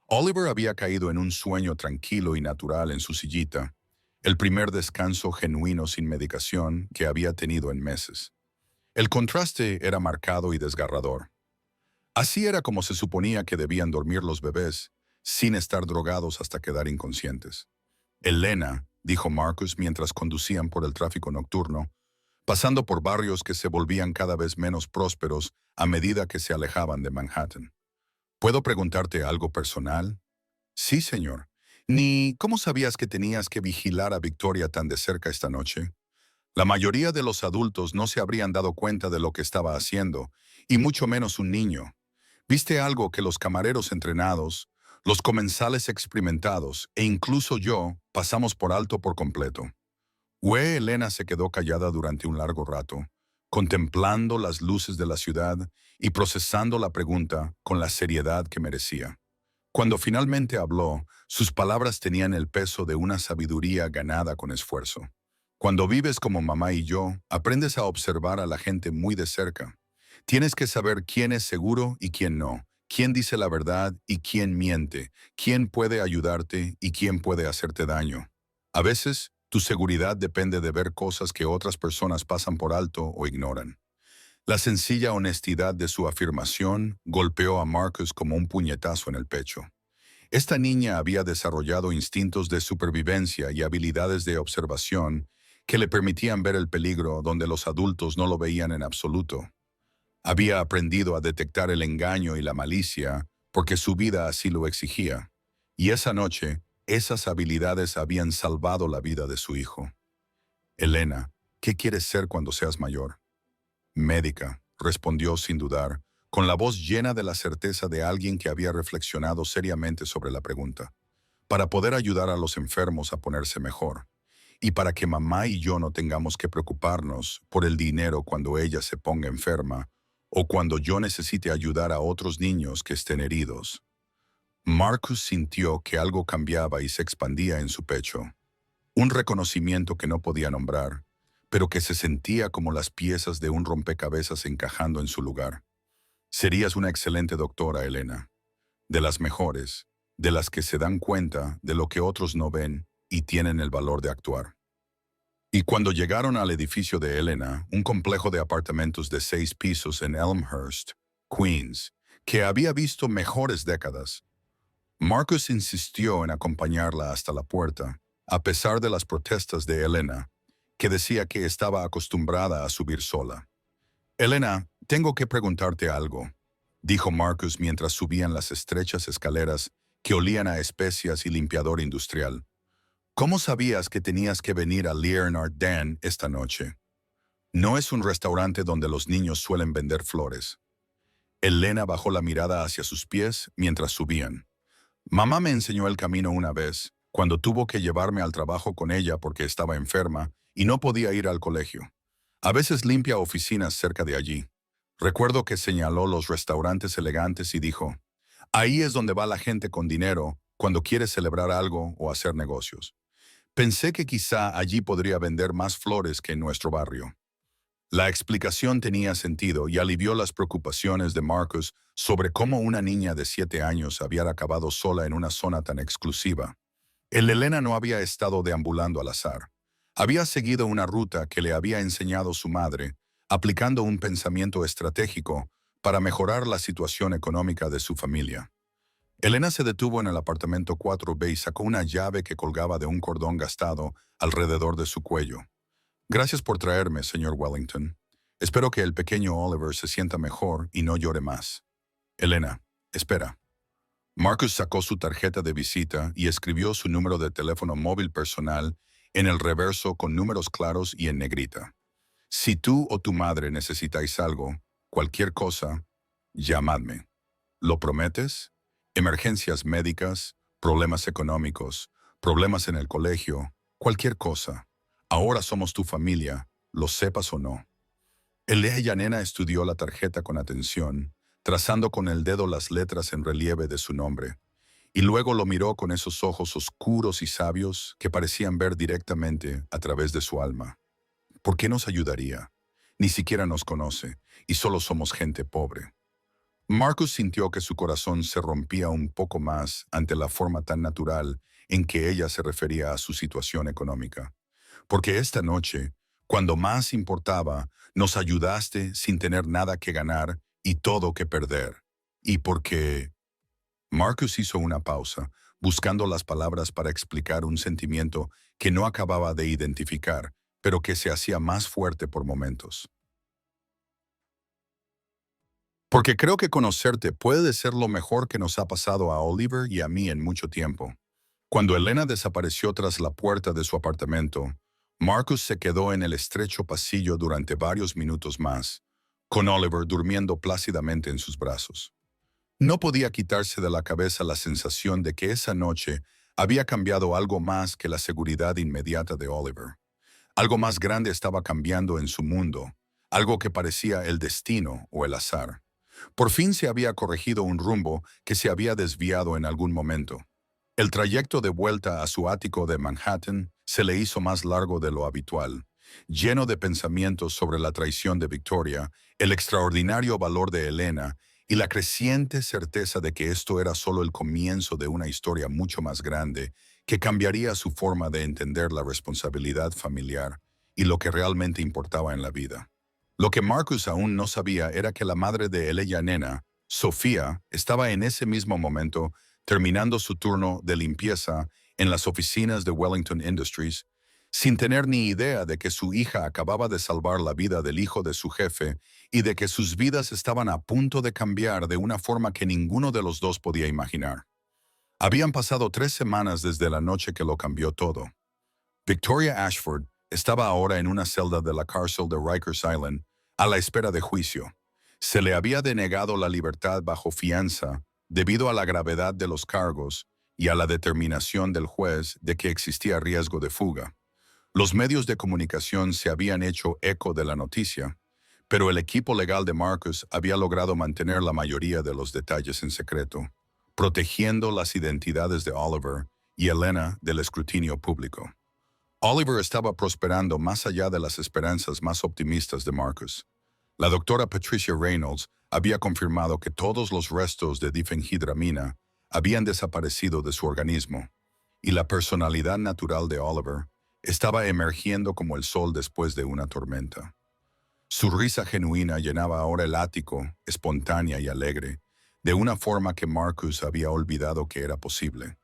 Oliver había caído en un sueño tranquilo y natural en su sillita, el primer descanso genuino sin medicación que había tenido en meses. El contraste era marcado y desgarrador. Así era como se suponía que debían dormir los bebés, sin estar drogados hasta quedar inconscientes. Elena, dijo Marcus mientras conducían por el tráfico nocturno, pasando por barrios que se volvían cada vez menos prósperos a medida que se alejaban de Manhattan. ¿Puedo preguntarte algo personal? Sí, señor. Ni, ¿cómo sabías que tenías que vigilar a Victoria tan de cerca esta noche? La mayoría de los adultos no se habrían dado cuenta de lo que estaba haciendo, y mucho menos un niño. ¿Viste algo que los camareros entrenados, los comensales experimentados e incluso yo pasamos por alto por completo? Elena se quedó callada durante un largo rato, contemplando las luces de la ciudad y procesando la pregunta con la seriedad que merecía. Cuando finalmente habló, sus palabras tenían el peso de una sabiduría ganada con esfuerzo. Cuando vives como mamá y yo, aprendes a observar a la gente muy de cerca. Tienes que saber quién es seguro y quién no, quién dice la verdad y quién miente, quién puede ayudarte y quién puede hacerte daño. A veces, tu seguridad depende de ver cosas que otras personas pasan por alto o ignoran. La sencilla honestidad de su afirmación golpeó a Marcus como un puñetazo en el pecho. Esta niña había desarrollado instintos de supervivencia y habilidades de observación que le permitían ver el peligro donde los adultos no lo veían en absoluto. Había aprendido a detectar el engaño y la malicia porque su vida así lo exigía. Y esa noche, esas habilidades habían salvado la vida de su hijo. Elena, ¿qué quieres ser cuando seas mayor? Médica, respondió sin dudar, con la voz llena de la certeza de alguien que había reflexionado seriamente sobre la pregunta, para poder ayudar a los enfermos a ponerse mejor, y para que mamá y yo no tengamos que preocuparnos por el dinero cuando ella se ponga enferma o cuando yo necesite ayudar a otros niños que estén heridos. Marcus sintió que algo cambiaba y se expandía en su pecho, un reconocimiento que no podía nombrar, pero que se sentía como las piezas de un rompecabezas encajando en su lugar. Serías una excelente doctora, Elena, de las mejores, de las que se dan cuenta de lo que otros no ven y tienen el valor de actuar. Y cuando llegaron al edificio de Elena, un complejo de apartamentos de 6 pisos en Elmhurst, Queens, que había visto mejores décadas, Marcus insistió en acompañarla hasta la puerta, a pesar de las protestas de Elena, que decía que estaba acostumbrada a subir sola. Elena, tengo que preguntarte algo, dijo Marcus mientras subían las estrechas escaleras que olían a especias y limpiador industrial. ¿Cómo sabías que tenías que venir a Leonard Dan esta noche? No es un restaurante donde los niños suelen vender flores. Elena bajó la mirada hacia sus pies mientras subían. Mamá me enseñó el camino una vez, cuando tuvo que llevarme al trabajo con ella porque estaba enferma y no podía ir al colegio. A veces limpia oficinas cerca de allí. Recuerdo que señaló los restaurantes elegantes y dijo, ahí es donde va la gente con dinero cuando quiere celebrar algo o hacer negocios. Pensé que quizá allí podría vender más flores que en nuestro barrio. La explicación tenía sentido y alivió las preocupaciones de Marcus sobre cómo una niña de 7 años había acabado sola en una zona tan exclusiva. Elena no había estado deambulando al azar. Había seguido una ruta que le había enseñado su madre, aplicando un pensamiento estratégico para mejorar la situación económica de su familia. Elena se detuvo en el apartamento 4B y sacó una llave que colgaba de un cordón gastado alrededor de su cuello. Gracias por traerme, señor Wellington. Espero que el pequeño Oliver se sienta mejor y no llore más. Elena, espera. Marcus sacó su tarjeta de visita y escribió su número de teléfono móvil personal en el reverso con números claros y en negrita. Si tú o tu madre necesitáis algo, cualquier cosa, llamadme. ¿Lo prometes? Emergencias médicas, problemas económicos, problemas en el colegio, cualquier cosa. Ahora somos tu familia, lo sepas o no. Elena Nena estudió la tarjeta con atención, trazando con el dedo las letras en relieve de su nombre, y luego lo miró con esos ojos oscuros y sabios que parecían ver directamente a través de su alma. ¿Por qué nos ayudaría? Ni siquiera nos conoce, y solo somos gente pobre. Marcus sintió que su corazón se rompía un poco más ante la forma tan natural en que ella se refería a su situación económica. Porque esta noche, cuando más importaba, nos ayudaste sin tener nada que ganar y todo que perder. Y porque... Marcus hizo una pausa, buscando las palabras para explicar un sentimiento que no acababa de identificar, pero que se hacía más fuerte por momentos. Porque creo que conocerte puede ser lo mejor que nos ha pasado a Oliver y a mí en mucho tiempo. Cuando Elena desapareció tras la puerta de su apartamento, Marcus se quedó en el estrecho pasillo durante varios minutos más, con Oliver durmiendo plácidamente en sus brazos. No podía quitarse de la cabeza la sensación de que esa noche había cambiado algo más que la seguridad inmediata de Oliver. Algo más grande estaba cambiando en su mundo, algo que parecía el destino o el azar. Por fin se había corregido un rumbo que se había desviado en algún momento. El trayecto de vuelta a su ático de Manhattan se le hizo más largo de lo habitual, lleno de pensamientos sobre la traición de Victoria, el extraordinario valor de Elena y la creciente certeza de que esto era solo el comienzo de una historia mucho más grande que cambiaría su forma de entender la responsabilidad familiar y lo que realmente importaba en la vida. Lo que Marcus aún no sabía era que la madre de Elena Nena, Sofía, estaba en ese mismo momento terminando su turno de limpieza en las oficinas de Wellington Industries, sin tener ni idea de que su hija acababa de salvar la vida del hijo de su jefe y de que sus vidas estaban a punto de cambiar de una forma que ninguno de los dos podía imaginar. Habían pasado 3 semanas desde la noche que lo cambió todo. Victoria Ashford estaba ahora en una celda de la cárcel de Rikers Island, a la espera de juicio. Se le había denegado la libertad bajo fianza debido a la gravedad de los cargos y a la determinación del juez de que existía riesgo de fuga. Los medios de comunicación se habían hecho eco de la noticia, pero el equipo legal de Marcus había logrado mantener la mayoría de los detalles en secreto, protegiendo las identidades de Oliver y Elena del escrutinio público. Oliver estaba prosperando más allá de las esperanzas más optimistas de Marcus. La doctora Patricia Reynolds había confirmado que todos los restos de difenhidramina habían desaparecido de su organismo, y la personalidad natural de Oliver estaba emergiendo como el sol después de una tormenta. Su risa genuina llenaba ahora el ático, espontánea y alegre, de una forma que Marcus había olvidado que era posible.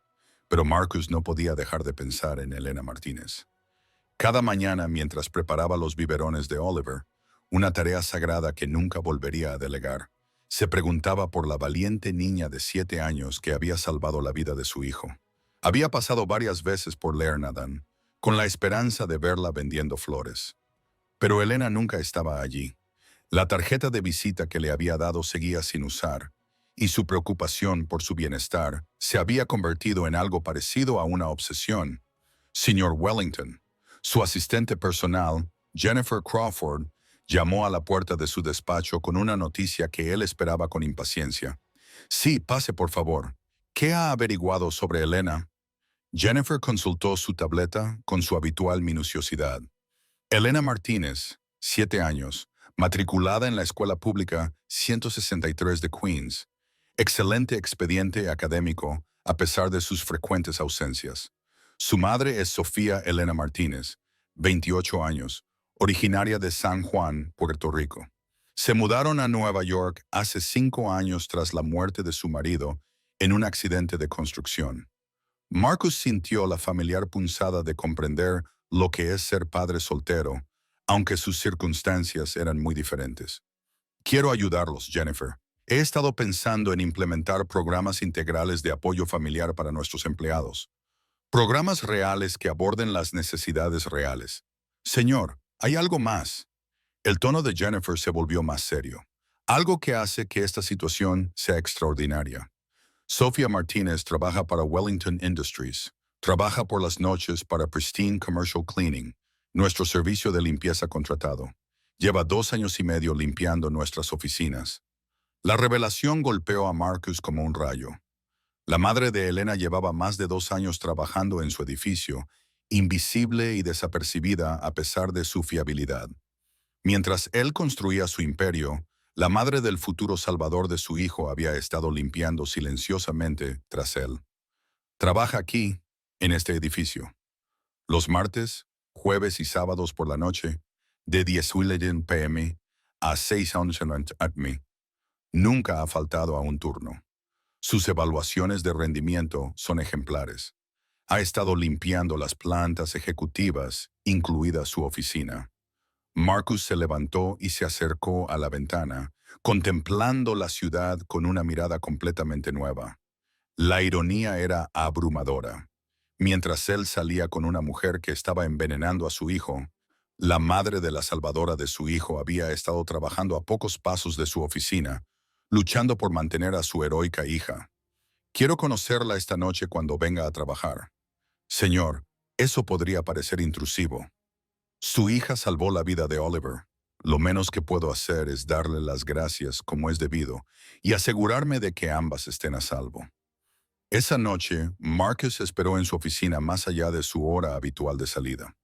Pero Marcus no podía dejar de pensar en Elena Martínez. Cada mañana, mientras preparaba los biberones de Oliver, una tarea sagrada que nunca volvería a delegar, se preguntaba por la valiente niña de 7 años que había salvado la vida de su hijo. Había pasado varias veces por Lernadan, con la esperanza de verla vendiendo flores. Pero Elena nunca estaba allí. La tarjeta de visita que le había dado seguía sin usar, y su preocupación por su bienestar se había convertido en algo parecido a una obsesión. Señor Wellington, su asistente personal, Jennifer Crawford, llamó a la puerta de su despacho con una noticia que él esperaba con impaciencia. Sí, pase por favor. ¿Qué ha averiguado sobre Elena? Jennifer consultó su tableta con su habitual minuciosidad. Elena Martínez, 7 años, matriculada en la Escuela Pública 163 de Queens. Excelente expediente académico a pesar de sus frecuentes ausencias. Su madre es Sofía Elena Martínez, 28 años, originaria de San Juan, Puerto Rico. Se mudaron a Nueva York hace 5 años tras la muerte de su marido en un accidente de construcción. Marcus sintió la familiar punzada de comprender lo que es ser padre soltero, aunque sus circunstancias eran muy diferentes. Quiero ayudarlos, Jennifer. He estado pensando en implementar programas integrales de apoyo familiar para nuestros empleados. Programas reales que aborden las necesidades reales. Señor, hay algo más. El tono de Jennifer se volvió más serio. Algo que hace que esta situación sea extraordinaria. Sofía Martínez trabaja para Wellington Industries. Trabaja por las noches para Pristine Commercial Cleaning, nuestro servicio de limpieza contratado. Lleva 2 años y medio limpiando nuestras oficinas. La revelación golpeó a Marcus como un rayo. La madre de Elena llevaba más de 2 años trabajando en su edificio, invisible y desapercibida a pesar de su fiabilidad. Mientras él construía su imperio, la madre del futuro salvador de su hijo había estado limpiando silenciosamente tras él. Trabaja aquí, en este edificio. Los martes, jueves y sábados por la noche, de 10:11 p.m. a 6:11 a.m. Nunca ha faltado a un turno. Sus evaluaciones de rendimiento son ejemplares. Ha estado limpiando las plantas ejecutivas, incluida su oficina. Marcus se levantó y se acercó a la ventana, contemplando la ciudad con una mirada completamente nueva. La ironía era abrumadora. Mientras él salía con una mujer que estaba envenenando a su hijo, la madre de la salvadora de su hijo había estado trabajando a pocos pasos de su oficina, luchando por mantener a su heroica hija. Quiero conocerla esta noche cuando venga a trabajar. Señor, eso podría parecer intrusivo. Su hija salvó la vida de Oliver. Lo menos que puedo hacer es darle las gracias como es debido y asegurarme de que ambas estén a salvo. Esa noche, Marcus esperó en su oficina más allá de su hora habitual de salida.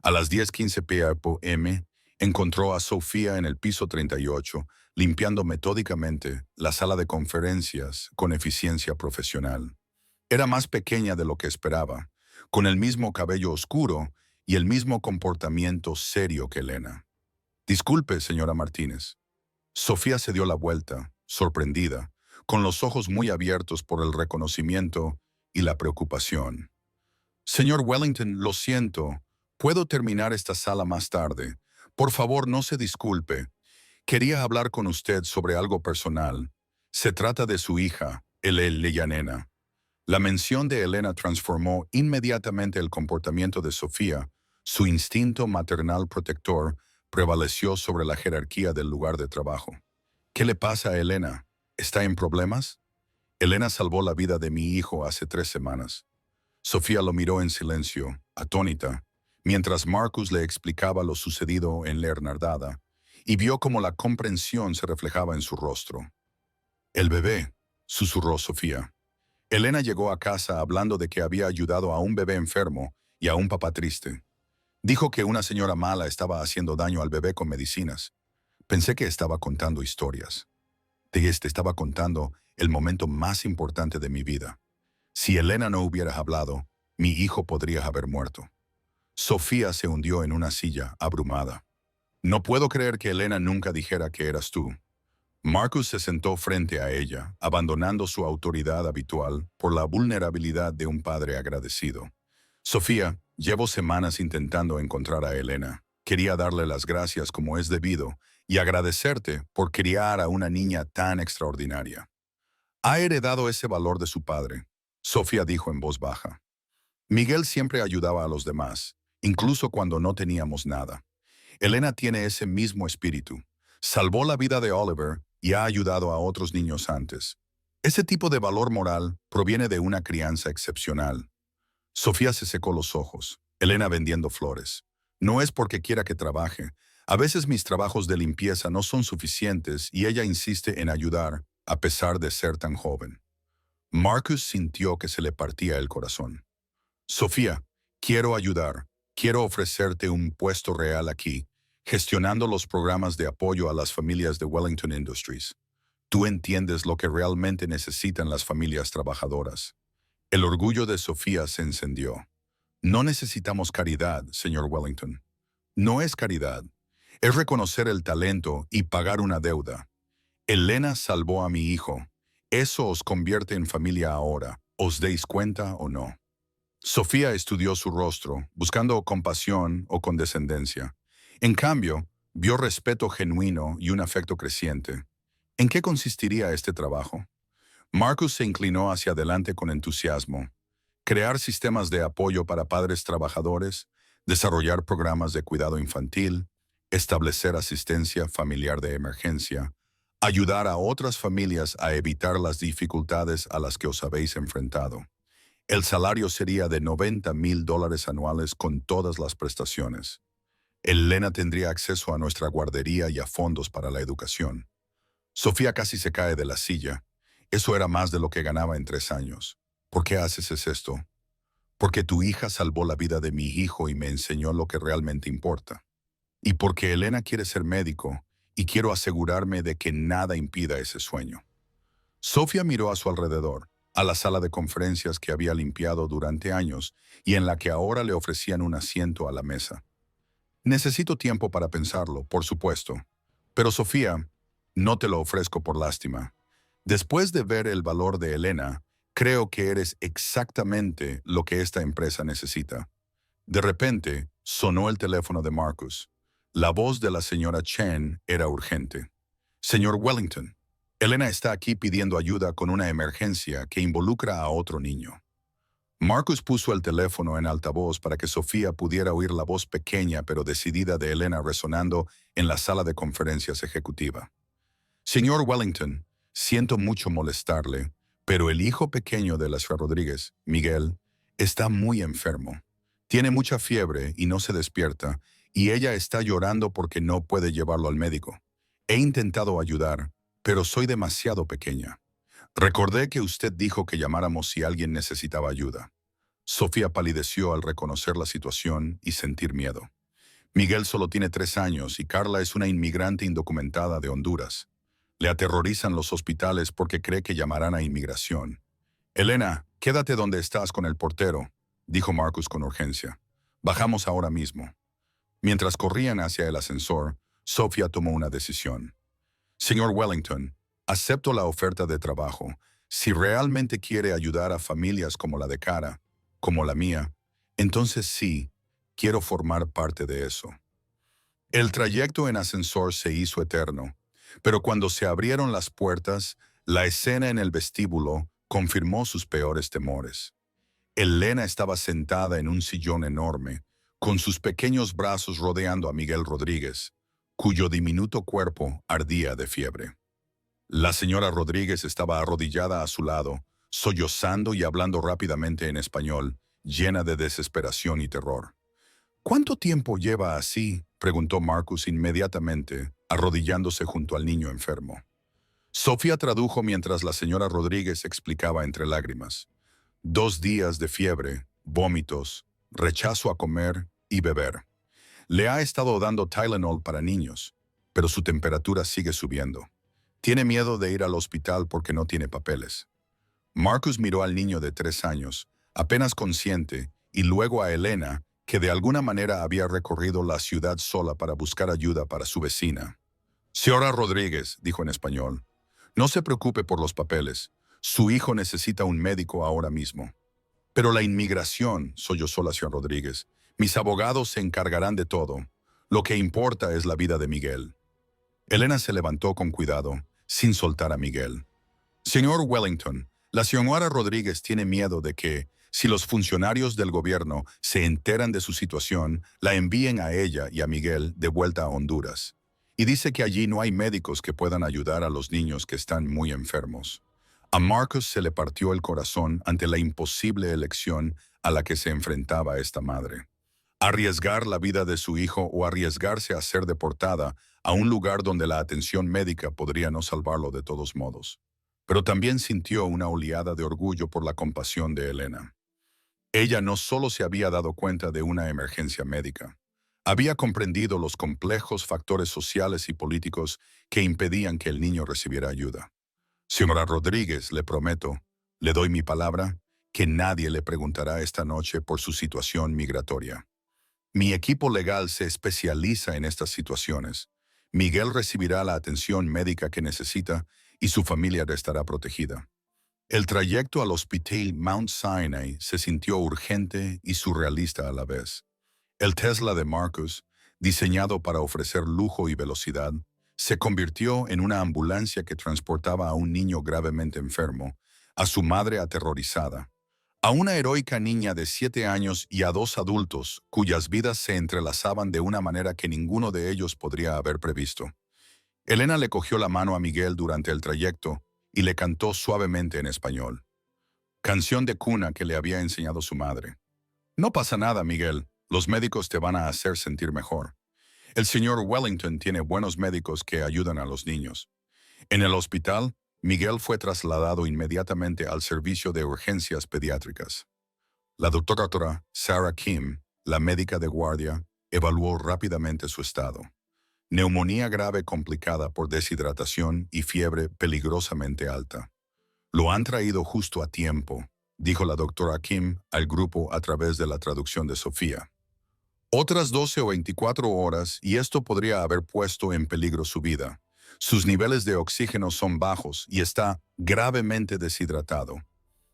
A las 10:15 p.m., encontró a Sofía en el piso 38, limpiando metódicamente la sala de conferencias con eficiencia profesional. Era más pequeña de lo que esperaba, con el mismo cabello oscuro y el mismo comportamiento serio que Elena. Disculpe, señora Martínez. Sofía se dio la vuelta, sorprendida, con los ojos muy abiertos por el reconocimiento y la preocupación. Señor Wellington, lo siento. ¿Puedo terminar esta sala más tarde? Por favor, no se disculpe. Quería hablar con usted sobre algo personal. Se trata de su hija, Elena. La mención de Elena transformó inmediatamente el comportamiento de Sofía. Su instinto maternal protector prevaleció sobre la jerarquía del lugar de trabajo. ¿Qué le pasa a Elena? ¿Está en problemas? Elena salvó la vida de mi hijo hace 3 semanas. Sofía lo miró en silencio, atónita, mientras Marcus le explicaba lo sucedido en Leonardada, y vio cómo la comprensión se reflejaba en su rostro. «El bebé», susurró Sofía. Elena llegó a casa hablando de que había ayudado a un bebé enfermo y a un papá triste. Dijo que una señora mala estaba haciendo daño al bebé con medicinas. Pensé que estaba contando historias. Estaba contando el momento más importante de mi vida. Si Elena no hubiera hablado, mi hijo podría haber muerto. Sofía se hundió en una silla, abrumada. «No puedo creer que Elena nunca dijera que eras tú». Marcus se sentó frente a ella, abandonando su autoridad habitual por la vulnerabilidad de un padre agradecido. «Sofía, llevo semanas intentando encontrar a Elena. Quería darle las gracias como es debido y agradecerte por criar a una niña tan extraordinaria. Ha heredado ese valor de su padre», Sofía dijo en voz baja. «Miguel siempre ayudaba a los demás, incluso cuando no teníamos nada. Elena tiene ese mismo espíritu. Salvó la vida de Oliver y ha ayudado a otros niños antes. Ese tipo de valor moral proviene de una crianza excepcional». Sofía se secó los ojos. Elena vendiendo flores. «No es porque quiera que trabaje. A veces mis trabajos de limpieza no son suficientes y ella insiste en ayudar, a pesar de ser tan joven». Marcus sintió que se le partía el corazón. «Sofía, quiero ayudar. Quiero ofrecerte un puesto real aquí, gestionando los programas de apoyo a las familias de Wellington Industries. Tú entiendes lo que realmente necesitan las familias trabajadoras». El orgullo de Sofía se encendió. «No necesitamos caridad, señor Wellington. No es caridad. Es reconocer el talento y pagar una deuda. Elena salvó a mi hijo. Eso os convierte en familia ahora, os deis cuenta o no». Sofía estudió su rostro, buscando compasión o condescendencia. En cambio, vio respeto genuino y un afecto creciente. ¿En qué consistiría este trabajo? Marcus se inclinó hacia adelante con entusiasmo. Crear sistemas de apoyo para padres trabajadores, desarrollar programas de cuidado infantil, establecer asistencia familiar de emergencia, ayudar a otras familias a evitar las dificultades a las que os habéis enfrentado. El salario sería de $90,000 anuales con todas las prestaciones. Elena tendría acceso a nuestra guardería y a fondos para la educación. Sofía casi se cae de la silla. Eso era más de lo que ganaba en 3 años. ¿Por qué haces esto? Porque tu hija salvó la vida de mi hijo y me enseñó lo que realmente importa. Y porque Elena quiere ser médico y quiero asegurarme de que nada impida ese sueño». Sofía miró a su alrededor, a la sala de conferencias que había limpiado durante años y en la que ahora le ofrecían un asiento a la mesa. «Necesito tiempo para pensarlo, por supuesto. Pero Sofía, no te lo ofrezco por lástima. Después de ver el valor de Elena, creo que eres exactamente lo que esta empresa necesita». De repente, sonó el teléfono de Marcus. La voz de la señora Chen era urgente. «Señor Wellington, Elena está aquí pidiendo ayuda con una emergencia que involucra a otro niño». Marcus puso el teléfono en altavoz para que Sofía pudiera oír la voz pequeña pero decidida de Elena resonando en la sala de conferencias ejecutiva. «Señor Wellington, siento mucho molestarle, pero el hijo pequeño de la señora Rodríguez, Miguel, está muy enfermo. Tiene mucha fiebre y no se despierta, y ella está llorando porque no puede llevarlo al médico. He intentado ayudar, pero soy demasiado pequeña. Recordé que usted dijo que llamáramos si alguien necesitaba ayuda». Sofía palideció al reconocer la situación y sentir miedo. Miguel solo tiene 3 años y Carla es una inmigrante indocumentada de Honduras. Le aterrorizan los hospitales porque cree que llamarán a inmigración. «Elena, quédate donde estás con el portero», dijo Marcus con urgencia. «Bajamos ahora mismo». Mientras corrían hacia el ascensor, Sofía tomó una decisión. «Señor Wellington, Acepto la oferta de trabajo. Si realmente quiere ayudar a familias como la de Cara, como la mía, entonces sí, quiero formar parte de eso. El trayecto en ascensor se hizo eterno, pero cuando se abrieron las puertas, la escena en el vestíbulo confirmó sus peores temores. Elena estaba sentada en un sillón enorme, con sus pequeños brazos rodeando a Miguel Rodríguez, cuyo diminuto cuerpo ardía de fiebre. La señora Rodríguez estaba arrodillada a su lado, sollozando y hablando rápidamente en español, llena de desesperación y terror. ¿Cuánto tiempo lleva así?, preguntó Marcus inmediatamente, arrodillándose junto al niño enfermo. Sofía tradujo mientras la señora Rodríguez explicaba entre lágrimas. 2 días de fiebre, vómitos, rechazo a comer y beber. Le ha estado dando Tylenol para niños, pero su temperatura sigue subiendo. Tiene miedo de ir al hospital porque no tiene papeles. Marcus miró al niño de 3 años, apenas consciente, y luego a Elena, que de alguna manera había recorrido la ciudad sola para buscar ayuda para su vecina. Señora Rodríguez, dijo en español, no se preocupe por los papeles. Su hijo necesita un médico ahora mismo. Pero la inmigración, sollozó la señora Rodríguez. Mis abogados se encargarán de todo. Lo que importa es la vida de Miguel. Elena se levantó con cuidado, sin soltar a Miguel. Señor Wellington, la señora Rodríguez tiene miedo de que, si los funcionarios del gobierno se enteran de su situación, la envíen a ella y a Miguel de vuelta a Honduras. Y dice que allí no hay médicos que puedan ayudar a los niños que están muy enfermos. A Marcus se le partió el corazón ante la imposible elección a la que se enfrentaba esta madre. Arriesgar la vida de su hijo o arriesgarse a ser deportada a un lugar donde la atención médica podría no salvarlo de todos modos. Pero también sintió una oleada de orgullo por la compasión de Elena. Ella no solo se había dado cuenta de una emergencia médica, había comprendido los complejos factores sociales y políticos que impedían que el niño recibiera ayuda. Señora Rodríguez, le prometo, le doy mi palabra, que nadie le preguntará esta noche por su situación migratoria. Mi equipo legal se especializa en estas situaciones. Miguel recibirá la atención médica que necesita y su familia estará protegida. El trayecto al hospital Mount Sinai se sintió urgente y surrealista a la vez. El Tesla de Marcus, diseñado para ofrecer lujo y velocidad, se convirtió en una ambulancia que transportaba a un niño gravemente enfermo, a su madre aterrorizada, a una heroica niña de 7 años y a 2 adultos cuyas vidas se entrelazaban de una manera que ninguno de ellos podría haber previsto. Elena le cogió la mano a Miguel durante el trayecto y le cantó suavemente en español. Canción de cuna que le había enseñado su madre. No pasa nada, Miguel. Los médicos te van a hacer sentir mejor. El señor Wellington tiene buenos médicos que ayudan a los niños. En el hospital, Miguel fue trasladado inmediatamente al servicio de urgencias pediátricas. La doctora Sarah Kim, la médica de guardia, evaluó rápidamente su estado. Neumonía grave complicada por deshidratación y fiebre peligrosamente alta. Lo han traído justo a tiempo, dijo la doctora Kim al grupo a través de la traducción de Sofía. Otras 12 o 24 horas y esto podría haber puesto en peligro su vida. Sus niveles de oxígeno son bajos y está gravemente deshidratado.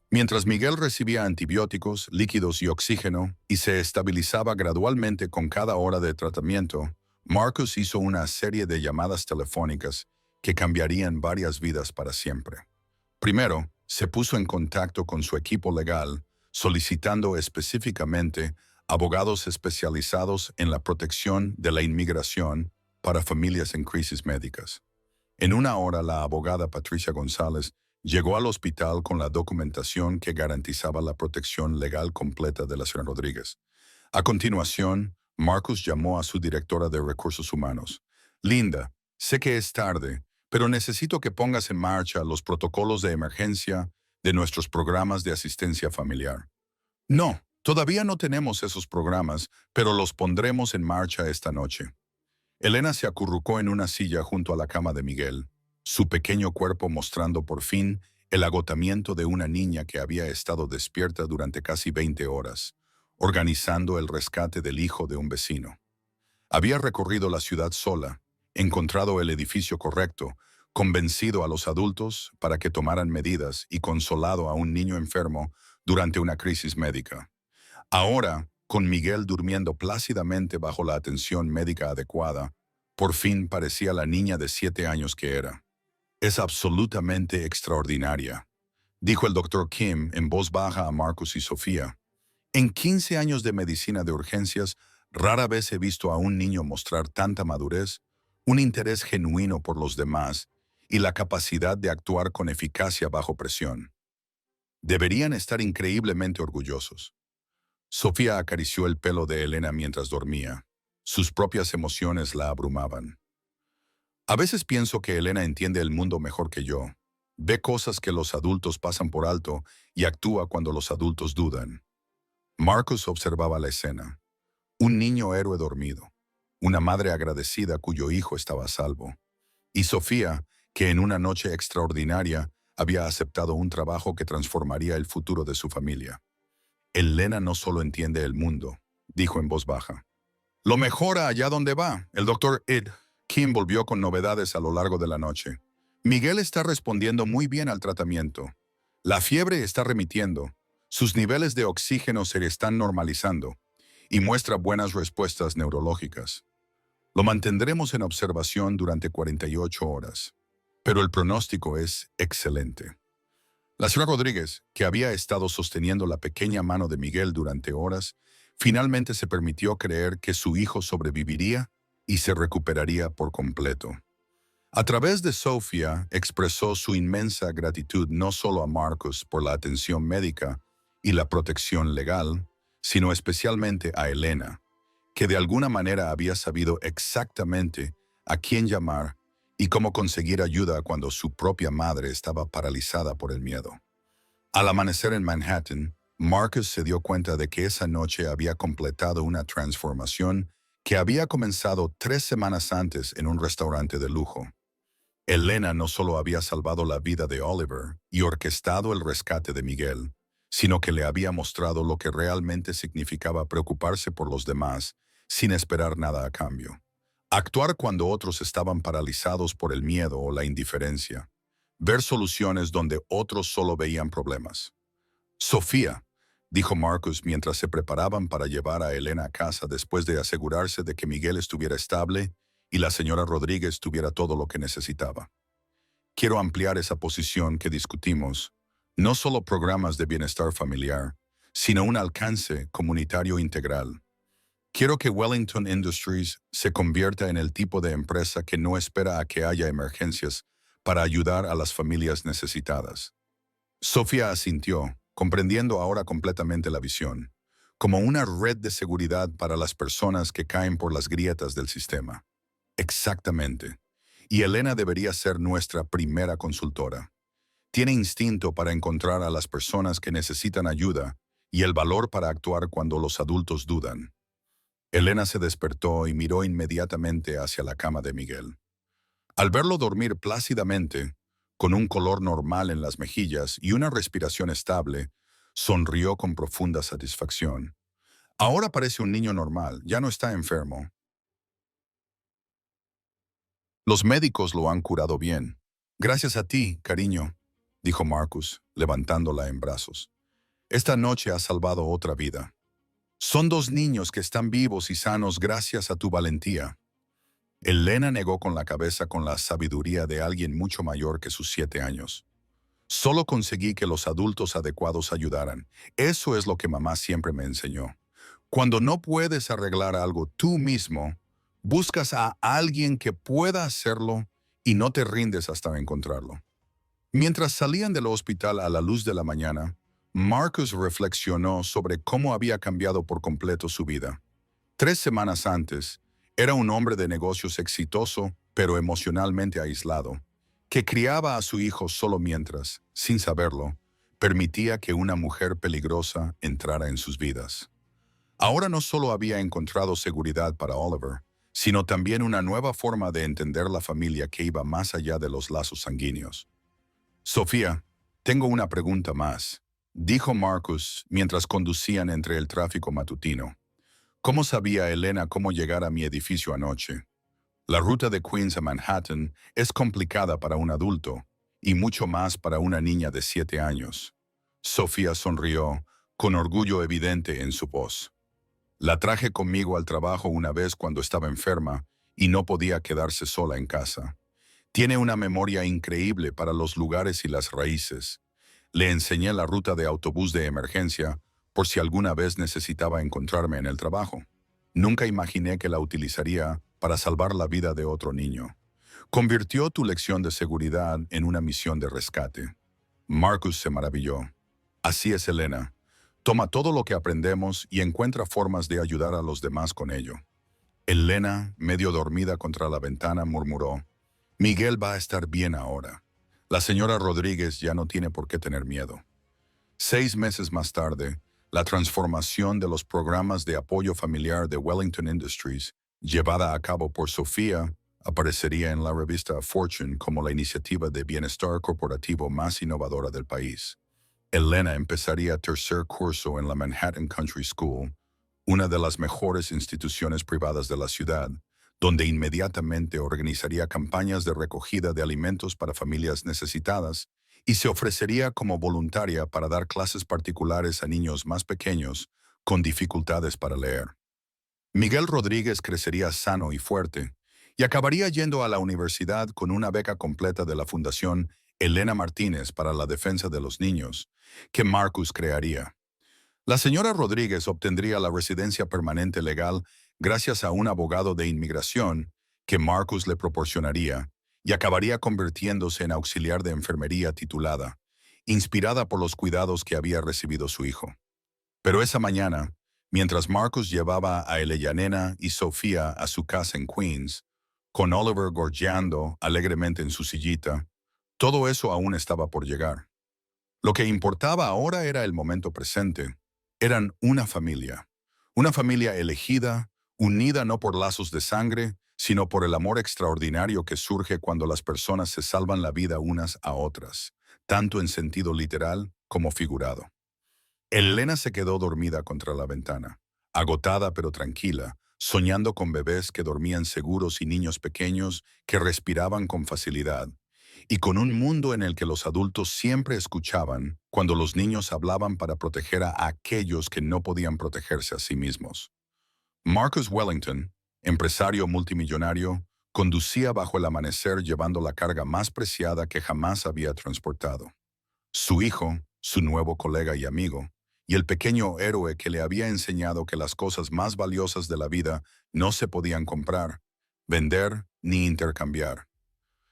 Mientras Miguel recibía antibióticos, líquidos y oxígeno y se estabilizaba gradualmente con cada hora de tratamiento, Marcus hizo una serie de llamadas telefónicas que cambiarían varias vidas para siempre. Primero, se puso en contacto con su equipo legal, solicitando específicamente abogados especializados en la protección de la inmigración para familias en crisis médicas. En una hora, la abogada Patricia González llegó al hospital con la documentación que garantizaba la protección legal completa de la señora Rodríguez. A continuación, Marcus llamó a su directora de recursos humanos. Linda, sé que es tarde, pero necesito que pongas en marcha los protocolos de emergencia de nuestros programas de asistencia familiar. No, todavía no tenemos esos programas, pero los pondremos en marcha esta noche. Elena se acurrucó en una silla junto a la cama de Miguel, su pequeño cuerpo mostrando por fin el agotamiento de una niña que había estado despierta durante casi 20 horas, organizando el rescate del hijo de un vecino. Había recorrido la ciudad sola, encontrado el edificio correcto, convencido a los adultos para que tomaran medidas y consolado a un niño enfermo durante una crisis médica. Ahora, con Miguel durmiendo plácidamente bajo la atención médica adecuada, por fin parecía la niña de 7 años que era. Es absolutamente extraordinaria, dijo el doctor Kim en voz baja a Marcus y Sofía. En 15 años de medicina de urgencias, rara vez he visto a un niño mostrar tanta madurez, un interés genuino por los demás y la capacidad de actuar con eficacia bajo presión. Deberían estar increíblemente orgullosos. Sofía acarició el pelo de Elena mientras dormía. Sus propias emociones la abrumaban. A veces pienso que Elena entiende el mundo mejor que yo. Ve cosas que los adultos pasan por alto y actúa cuando los adultos dudan. Marcus observaba la escena. Un niño héroe dormido. Una madre agradecida cuyo hijo estaba a salvo. Y Sofía, que en una noche extraordinaria había aceptado un trabajo que transformaría el futuro de su familia. Elena no solo entiende el mundo, dijo en voz baja. Lo mejora allá donde va. El doctor Ed Kim volvió con novedades a lo largo de la noche. Miguel está respondiendo muy bien al tratamiento. La fiebre está remitiendo. Sus niveles de oxígeno se están normalizando y muestra buenas respuestas neurológicas. Lo mantendremos en observación durante 48 horas, pero el pronóstico es excelente. La señora Rodríguez, que había estado sosteniendo la pequeña mano de Miguel durante horas, finalmente se permitió creer que su hijo sobreviviría y se recuperaría por completo. A través de Sofía expresó su inmensa gratitud no solo a Marcus por la atención médica y la protección legal, sino especialmente a Elena, que de alguna manera había sabido exactamente a quién llamar y cómo conseguir ayuda cuando su propia madre estaba paralizada por el miedo. Al amanecer en Manhattan, Marcus se dio cuenta de que esa noche había completado una transformación que había comenzado 3 semanas antes en un restaurante de lujo. Elena no solo había salvado la vida de Oliver y orquestado el rescate de Miguel, sino que le había mostrado lo que realmente significaba preocuparse por los demás sin esperar nada a cambio. Actuar cuando otros estaban paralizados por el miedo o la indiferencia. Ver soluciones donde otros solo veían problemas. Sofía, dijo Marcus mientras se preparaban para llevar a Elena a casa después de asegurarse de que Miguel estuviera estable y la señora Rodríguez tuviera todo lo que necesitaba. Quiero ampliar esa posición que discutimos, no solo programas de bienestar familiar, sino un alcance comunitario integral. Quiero que Wellington Industries se convierta en el tipo de empresa que no espera a que haya emergencias para ayudar a las familias necesitadas. Sofía asintió, comprendiendo ahora completamente la visión, como una red de seguridad para las personas que caen por las grietas del sistema. Exactamente. Y Elena debería ser nuestra primera consultora. Tiene instinto para encontrar a las personas que necesitan ayuda y el valor para actuar cuando los adultos dudan. Elena se despertó y miró inmediatamente hacia la cama de Miguel. Al verlo dormir plácidamente, con un color normal en las mejillas y una respiración estable, sonrió con profunda satisfacción. Ahora parece un niño normal, ya no está enfermo. Los médicos lo han curado bien. Gracias a ti, cariño, dijo Marcus, levantándola en brazos. Esta noche has salvado otra vida. Son 2 niños que están vivos y sanos gracias a tu valentía. Elena negó con la cabeza con la sabiduría de alguien mucho mayor que sus 7 años. Solo conseguí que los adultos adecuados ayudaran. Eso es lo que mamá siempre me enseñó. Cuando no puedes arreglar algo tú mismo, buscas a alguien que pueda hacerlo y no te rindes hasta encontrarlo. Mientras salían del hospital a la luz de la mañana, Marcus reflexionó sobre cómo había cambiado por completo su vida. 3 semanas antes, era un hombre de negocios exitoso, pero emocionalmente aislado, que criaba a su hijo solo mientras, sin saberlo, permitía que una mujer peligrosa entrara en sus vidas. Ahora no solo había encontrado seguridad para Oliver, sino también una nueva forma de entender la familia que iba más allá de los lazos sanguíneos. Sofía, tengo una pregunta más, dijo Marcus mientras conducían entre el tráfico matutino. ¿Cómo sabía Elena cómo llegar a mi edificio anoche? La ruta de Queens a Manhattan es complicada para un adulto y mucho más para una niña de 7 años. Sofía sonrió, con orgullo evidente en su voz. La traje conmigo al trabajo una vez cuando estaba enferma y no podía quedarse sola en casa. Tiene una memoria increíble para los lugares y las raíces. Le enseñé la ruta de autobús de emergencia por si alguna vez necesitaba encontrarme en el trabajo. Nunca imaginé que la utilizaría para salvar la vida de otro niño. Convirtió tu lección de seguridad en una misión de rescate. Marcus se maravilló. Así es, Elena. Toma todo lo que aprendemos y encuentra formas de ayudar a los demás con ello. Elena, medio dormida contra la ventana, murmuró: Miguel va a estar bien ahora. La señora Rodríguez ya no tiene por qué tener miedo. 6 meses más tarde, la transformación de los programas de apoyo familiar de Wellington Industries, llevada a cabo por Sofía, aparecería en la revista Fortune como la iniciativa de bienestar corporativo más innovadora del país. Elena empezaría tercer curso en la Manhattan Country School, una de las mejores instituciones privadas de la ciudad, donde inmediatamente organizaría campañas de recogida de alimentos para familias necesitadas y se ofrecería como voluntaria para dar clases particulares a niños más pequeños con dificultades para leer. Miguel Rodríguez crecería sano y fuerte y acabaría yendo a la universidad con una beca completa de la Fundación Elena Martínez para la Defensa de los Niños, que Marcus crearía. La señora Rodríguez obtendría la residencia permanente legal gracias a un abogado de inmigración que Marcus le proporcionaría y acabaría convirtiéndose en auxiliar de enfermería titulada, inspirada por los cuidados que había recibido su hijo. Pero esa mañana, mientras Marcus llevaba a Eleyanena y Sofía a su casa en Queens, con Oliver gorjeando alegremente en su sillita, todo eso aún estaba por llegar. Lo que importaba ahora era el momento presente. Eran una familia elegida, unida no por lazos de sangre, sino por el amor extraordinario que surge cuando las personas se salvan la vida unas a otras, tanto en sentido literal como figurado. Elena se quedó dormida contra la ventana, agotada pero tranquila, soñando con bebés que dormían seguros y niños pequeños que respiraban con facilidad, y con un mundo en el que los adultos siempre escuchaban cuando los niños hablaban para proteger a aquellos que no podían protegerse a sí mismos. Marcus Wellington, empresario multimillonario, conducía bajo el amanecer llevando la carga más preciada que jamás había transportado. Su hijo, su nuevo colega y amigo, y el pequeño héroe que le había enseñado que las cosas más valiosas de la vida no se podían comprar, vender ni intercambiar.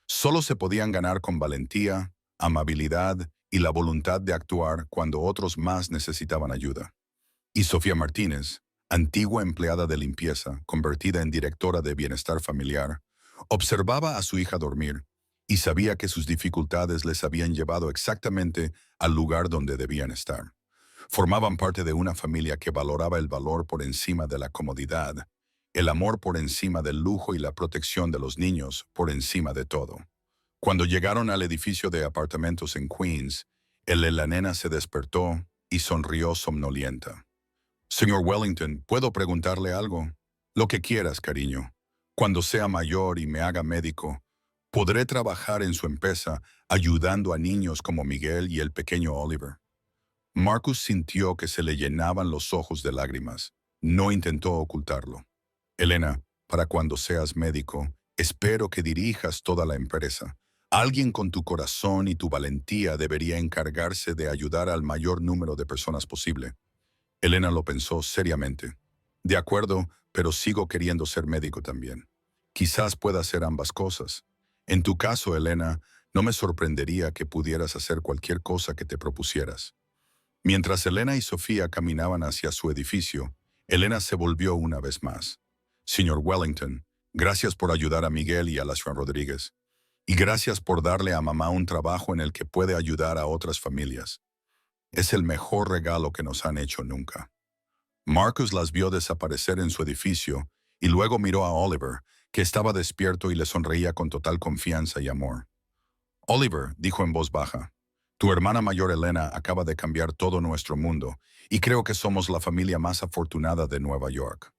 Solo se podían ganar con valentía, amabilidad y la voluntad de actuar cuando otros más necesitaban ayuda. Y Sofía Martínez, antigua empleada de limpieza, convertida en directora de bienestar familiar, observaba a su hija dormir y sabía que sus dificultades les habían llevado exactamente al lugar donde debían estar. Formaban parte de una familia que valoraba el valor por encima de la comodidad, el amor por encima del lujo y la protección de los niños por encima de todo. Cuando llegaron al edificio de apartamentos en Queens, la nena se despertó y sonrió somnolienta. Señor Wellington, ¿puedo preguntarle algo? Lo que quieras, cariño. Cuando sea mayor y me haga médico, podré trabajar en su empresa ayudando a niños como Miguel y el pequeño Oliver. Marcus sintió que se le llenaban los ojos de lágrimas. No intentó ocultarlo. Elena, para cuando seas médico, espero que dirijas toda la empresa. Alguien con tu corazón y tu valentía debería encargarse de ayudar al mayor número de personas posible. Elena lo pensó seriamente. De acuerdo, pero sigo queriendo ser médico también. Quizás pueda hacer ambas cosas. En tu caso, Elena, no me sorprendería que pudieras hacer cualquier cosa que te propusieras. Mientras Elena y Sofía caminaban hacia su edificio, Elena se volvió una vez más. Señor Wellington, gracias por ayudar a Miguel y a la señora Rodríguez. Y gracias por darle a mamá un trabajo en el que puede ayudar a otras familias. Es el mejor regalo que nos han hecho nunca. Marcus las vio desaparecer en su edificio y luego miró a Oliver, que estaba despierto y le sonreía con total confianza y amor. Oliver, dijo en voz baja, tu hermana mayor Elena acaba de cambiar todo nuestro mundo y creo que somos la familia más afortunada de Nueva York.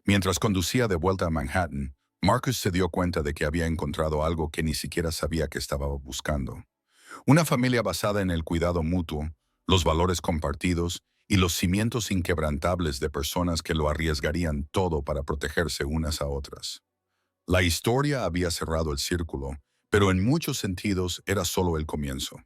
Mientras conducía de vuelta a Manhattan, Marcus se dio cuenta de que había encontrado algo que ni siquiera sabía que estaba buscando. Una familia basada en el cuidado mutuo, los valores compartidos y los cimientos inquebrantables de personas que lo arriesgarían todo para protegerse unas a otras. La historia había cerrado el círculo, pero en muchos sentidos era solo el comienzo.